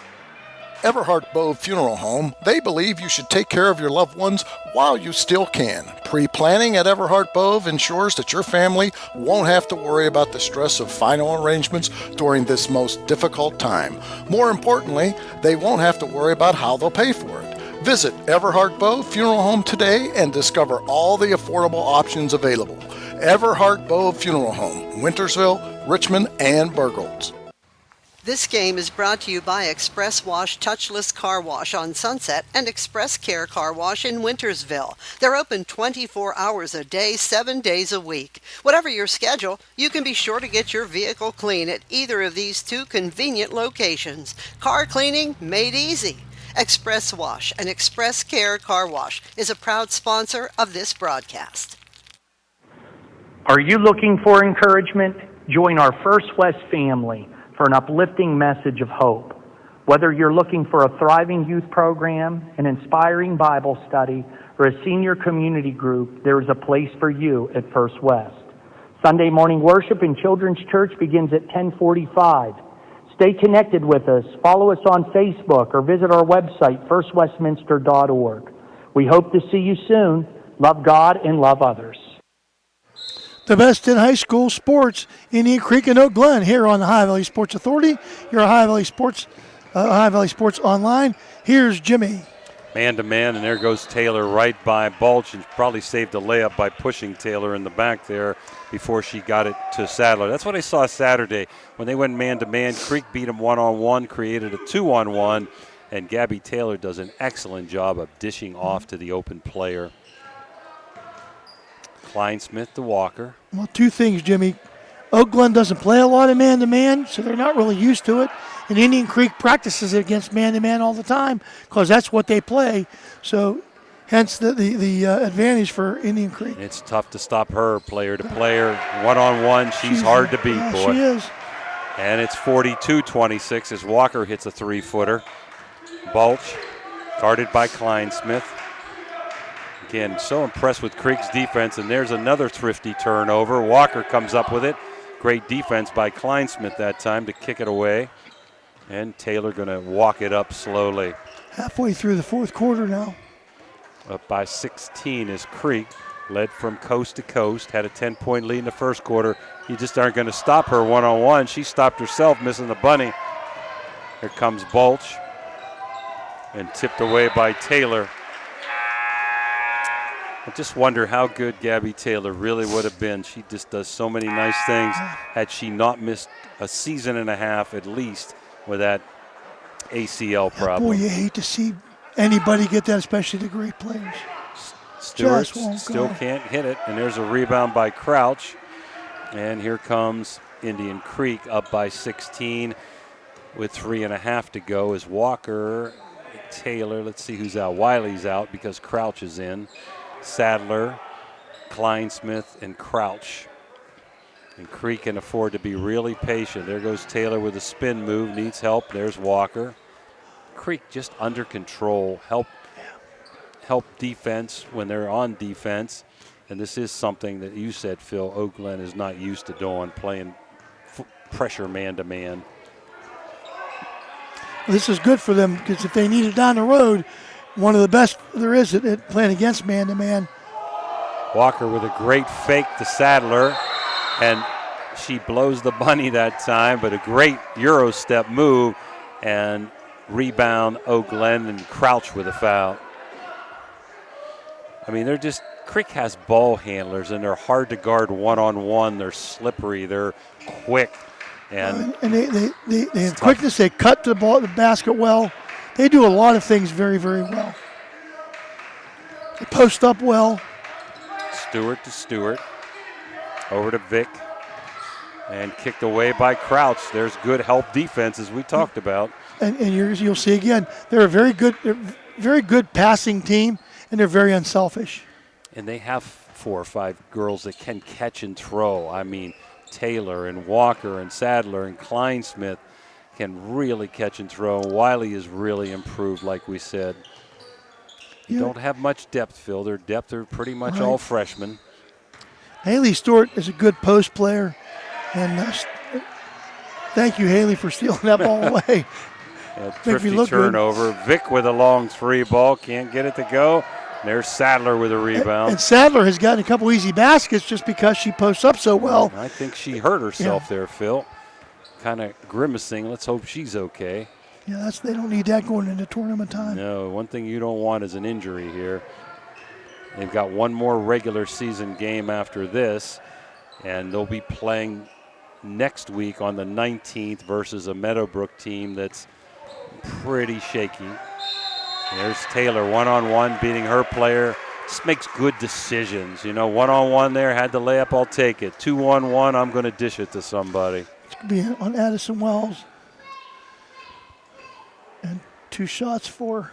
Everhart Bove Funeral Home, they believe you should take care of your loved ones while you still can. Pre-planning at Everhart Bove ensures that your family won't have to worry about the stress of final arrangements during this most difficult time. More importantly, they won't have to worry about how they'll pay for it. Visit Everhart Bove Funeral Home today and discover all the affordable options available. Everhart Bove Funeral Home, Wintersville, Richmond, and Burgolds. This game is brought to you by Express Wash Touchless Car Wash on Sunset and Express Care Car Wash in Wintersville. They're open 24 hours a day, 7 days a week. Whatever your schedule, you can be sure to get your vehicle clean at either of these two convenient locations. Car cleaning made easy. Express Wash and Express Care Car Wash is a proud sponsor of this broadcast. Are you looking for encouragement? Join our First West family for an uplifting message of hope. Whether you're looking for a thriving youth program, an inspiring Bible study, or a senior community group, there is a place for you at First West. Sunday morning worship in Children's Church begins at 10:45. Stay connected with us. Follow us on Facebook or visit our website, firstwestminster.org. We hope to see you soon. Love God and love others. The best in high school sports, Indian Creek and Oak Glen, here on the Ohio Valley Sports Authority. Your Ohio Valley Sports Online. Here's Jimmy. Man-to-man, and there goes Taylor right by Balch, and probably saved a layup by pushing Taylor in the back there before she got it to Sadler. That's what I saw Saturday. When they went man-to-man, Creek beat them one-on-one, created a 2-on-1, and Gabby Taylor does an excellent job of dishing off to the open player. Kleinsmith to Walker. Well, two things, Jimmy. Oak Glen doesn't play a lot of man-to-man, so they're not really used to it. And Indian Creek practices it against man-to-man all the time because that's what they play. So, hence the advantage for Indian Creek. It's tough to stop her, player to player, one-on-one. She's hard to beat, boy. She is. And it's 42-26 as Walker hits a three-footer. Balch, guarded by Kleinsmith. Again, so impressed with Creek's defense, and there's another thrifty turnover. Walker comes up with it. Great defense by Kleinsmith that time to kick it away. And Taylor going to walk it up slowly. Halfway through the fourth quarter now. Up by 16 is Creek, led from coast to coast. Had a 10-point lead in the first quarter. You just aren't going to stop her one-on-one. She stopped herself, missing the bunny. Here comes Balch. And tipped away by Taylor. I just wonder how good Gabby Taylor really would have been. She just does so many nice things. Had she not missed a season and a half at least with that ACL problem. Boy, you hate to see anybody get that, especially the great players. Stewart still can't hit it, and there's a rebound by Crouch. And here comes Indian Creek up by 16 with 3.5 to go as Walker, Taylor, let's see who's out. Wiley's out because Crouch is in. Sadler, Kleinsmith, and Crouch. And Creek can afford to be really patient. There goes Taylor with a spin move, needs help. There's Walker. Creek just under control, help defense when they're on defense. And this is something that you said, Phil, Oak Glen is not used to doing, playing pressure man-to-man. This is good for them because if they need it down the road, one of the best there is at playing against man-to-man. Walker with a great fake to Sadler, and she blows the bunny that time, but a great Euro step move, and rebound Oak Glen and Crouch with a foul. I mean, Creek has ball handlers, and they're hard to guard one-on-one. They're slippery. They're quick. And they have quickness. They cut the basket well. They do a lot of things very, very well. They post up well. Stewart to Stewart. Over to Vick. And kicked away by Crouch. There's good help defense, as we talked about. And you'll see again, they're a very good passing team, and they're very unselfish. And they have 4 or 5 girls that can catch and throw. I mean, Taylor and Walker and Sadler and Kleinsmith can really catch and throw. Wiley is really improved, like we said. You don't have much depth, Phil. Their depth are pretty much all freshmen. Haley Stewart is a good post player. And thank you, Haley, for stealing that ball away. Thrifty turnover. Vic with a long three ball. Can't get it to go. There's Sadler with a rebound. And Sadler has gotten a couple easy baskets just because she posts up so well. I think she hurt herself there, Phil. Kind of grimacing. Let's hope she's okay. Yeah, they don't need that going into tournament time. No, one thing you don't want is an injury here. They've got one more regular season game after this, and they'll be playing next week on the 19th versus a Meadowbrook team that's pretty shaky. There's Taylor one-on-one beating her player. Just makes good decisions. You know, one-on-one there, had the layup, I'll take it. 2-on-1, I'm going to dish it to somebody. It's going to be on Addison Wells. And 2 shots for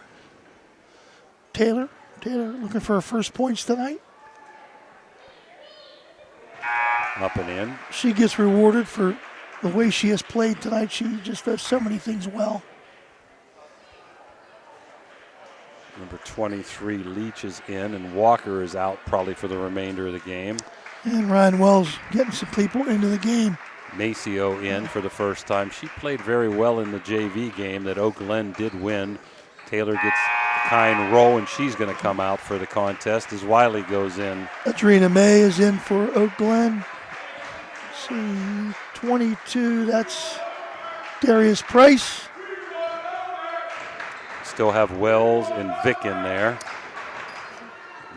Taylor. Taylor looking for her first points tonight. Up and in. She gets rewarded for the way she has played tonight. She just does so many things well. Number 23, Leach, is in, and Walker is out probably for the remainder of the game. And Ryan Wells getting some people into the game. Maceo in for the first time. She played very well in the JV game that Oak Glen did win. Taylor gets a kind roll, and she's going to come out for the contest as Wiley goes in. Adrena May is in for Oak Glen. Let's see, 22, that's Darius Price. Still have Wells and Vic in there.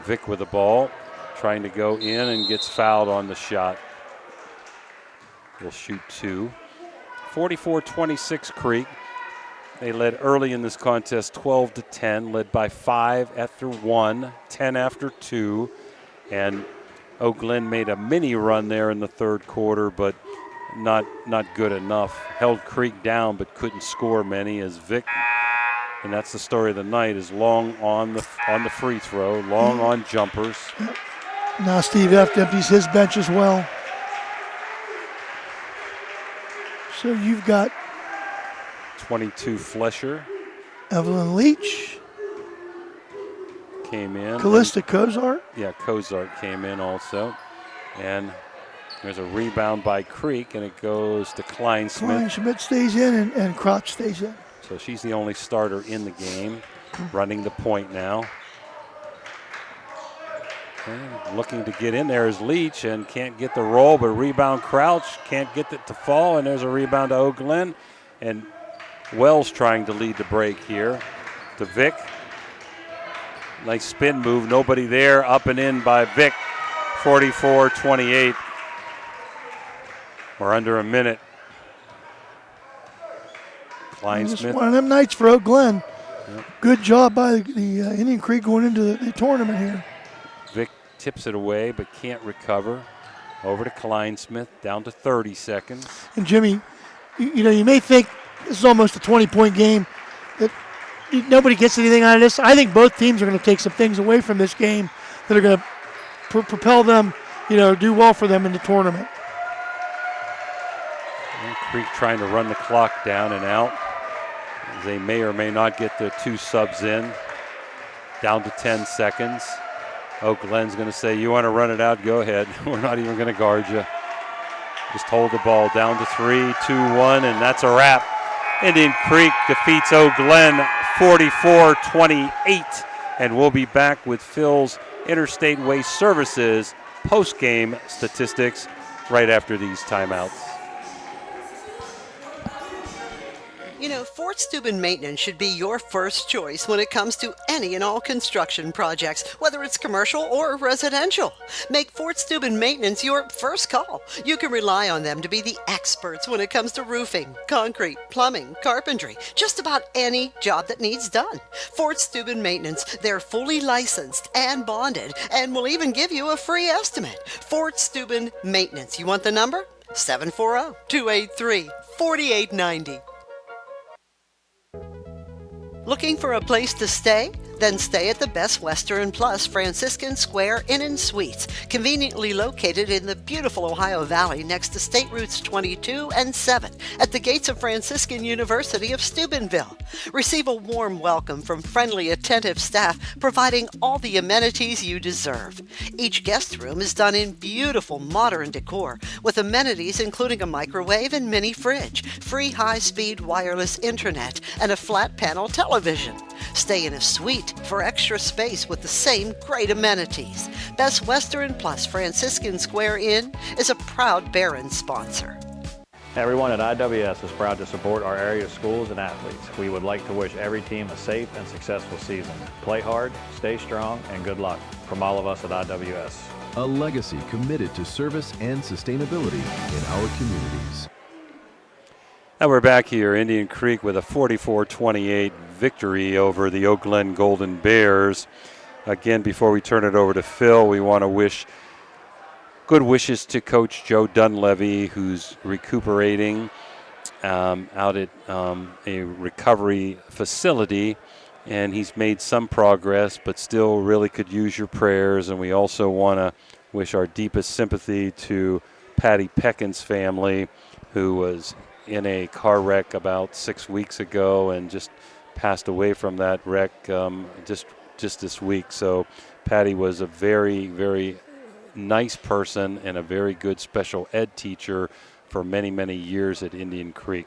Vic with the ball, trying to go in and gets fouled on the shot. He'll shoot 2. 44-26 Creek. They led early in this contest 12-10, led by 5 after 1, 10 after 2. And Oak Glen made a mini run there in the third quarter, but not good enough. Held Creek down, but couldn't score many as Vic, and that's the story of the night, is long on the free throw, long on jumpers. Now Steve F. empties his bench as well. So you've got 22 Flesher. Evelyn Leach. Came in. Callista Kozart. Yeah, Kozart came in also. And there's a rebound by Creek, and it goes to Kleinsmith. Kleinsmith stays in, and Crotch stays in. So she's the only starter in the game, running the point now. And looking to get in there is Leach, and can't get the roll, but rebound Crouch, can't get it to fall, and there's a rebound to Oak Glen. And Wells trying to lead the break here to Vic. Nice spin move, nobody there, up and in by Vic, 44-28. We're under a minute. It's one of them nights for Oak Glen. Yep. Good job by the Indian Creek going into the tournament here. Vic tips it away but can't recover. Over to Kleinsmith, down to 30 seconds. And Jimmy, you may think this is almost a 20-point game, that nobody gets anything out of this. I think both teams are going to take some things away from this game that are going to propel them, do well for them in the tournament. And Creek trying to run the clock down and out. They may or may not get the 2 subs in. Down to 10 seconds. Oak Glen's going to say, you want to run it out, go ahead. We're not even going to guard you. Just hold the ball. Down to 3, 2-1, and that's a wrap. Indian Creek defeats Oak Glen 44-28. And we'll be back with Phil's Interstate Waste Services post-game statistics right after these timeouts. Fort Steuben Maintenance should be your first choice when it comes to any and all construction projects, whether it's commercial or residential. Make Fort Steuben Maintenance your first call. You can rely on them to be the experts when it comes to roofing, concrete, plumbing, carpentry, just about any job that needs done. Fort Steuben Maintenance, they're fully licensed and bonded, and will even give you a free estimate. Fort Steuben Maintenance. You want the number? 740-283-4890. Looking for a place to stay? Then stay at the Best Western Plus Franciscan Square Inn and Suites, conveniently located in the beautiful Ohio Valley next to State Routes 22 and 7 at the gates of Franciscan University of Steubenville. Receive a warm welcome from friendly, attentive staff, providing all the amenities you deserve. Each guest room is done in beautiful modern decor, with amenities including a microwave and mini fridge, free high-speed wireless internet, and a flat-panel television. Stay in a suite for extra space with the same great amenities. Best Western Plus Franciscan Square Inn is a proud Barron sponsor. Everyone at IWS is proud to support our area schools and athletes. We would like to wish every team a safe and successful season. Play hard, stay strong, and good luck from all of us at IWS. A legacy committed to service and sustainability in our communities. And we're back here, Indian Creek, with a 44-28 victory over the Oak Glen Golden Bears. Again, before we turn it over to Phil, we want to wish good wishes to Coach Joe Dunleavy, who's recuperating out at a recovery facility. And he's made some progress, but still really could use your prayers. And we also want to wish our deepest sympathy to Patty Peckin's family, who was in a car wreck about 6 weeks ago and just passed away from that wreck just this week. So Patty was a very, very nice person and a very good special ed teacher for many, many years at Indian Creek.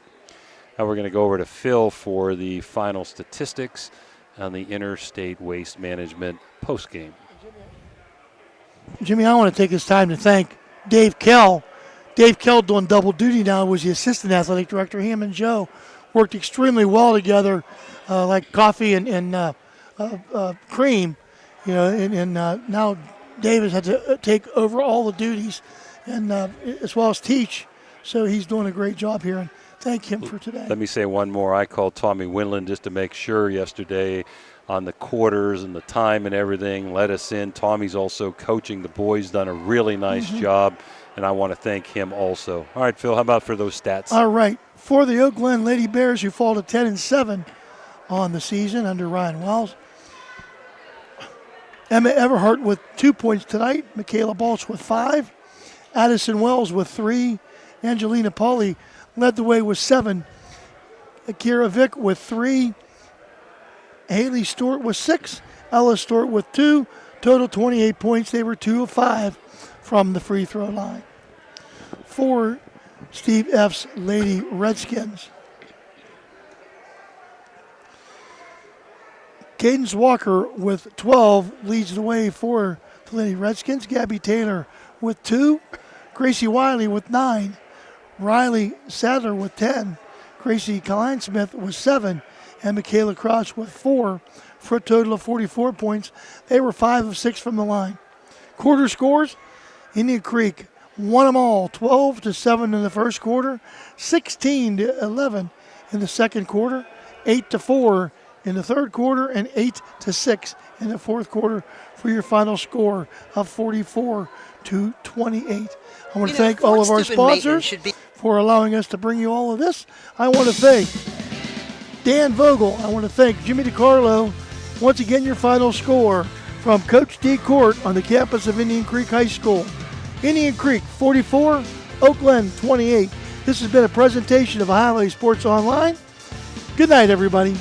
Now we're going to go over to Phil for the final statistics on the Interstate Waste Management postgame. Jimmy, I want to take this time to thank Dave Kell. Dave Kell doing double duty now, was the assistant athletic director. Him and Joe worked extremely well together, like coffee and cream. You know, and now Dave has had to take over all the duties, and as well as teach. So he's doing a great job here, and thank him for today. Let me say one more. I called Tommy Winland just to make sure yesterday on the quarters and the time and everything. Let us in. Tommy's also coaching the boys, done a really nice job, and I want to thank him also. All right, Phil, how about for those stats? All right. For the Oak Glen Lady Bears, who fall to 10-7 on the season under Ryan Wells, Emma Everhart with 2 points tonight. Michaela Balch with 5. Addison Wells with 3. Angelina Pauly led the way with 7. Akira Vick with 3. Haley Stewart with 6. Ella Stewart with 2. Total 28 points. They were 2 of 5 from the free throw line. For Steve F's Lady Redskins, Cadence Walker with 12 leads the way for the Lady Redskins. Gabby Taylor with 2. Gracie Wiley with 9. Riley Sadler with 10. Gracie Kleinsmith with 7. And Michaela Crouch with 4 for a total of 44 points. They were 5 of 6 from the line. Quarter scores, Indian Creek won them all, 12-7 in the first quarter, 16-11 in the second quarter, 8-4 in the third quarter, and 8-6 in the fourth quarter for your final score of 44-28. I want to thank all of our sponsors for allowing us to bring you all of this. I want to thank Dan Vogel. I want to thank Jimmy DiCarlo. Once again, your final score from Coach D. Court on the campus of Indian Creek High School. Indian Creek 44, Oak Glen 28. This has been a presentation of Ohio Valley Sports Online. Good night, everybody.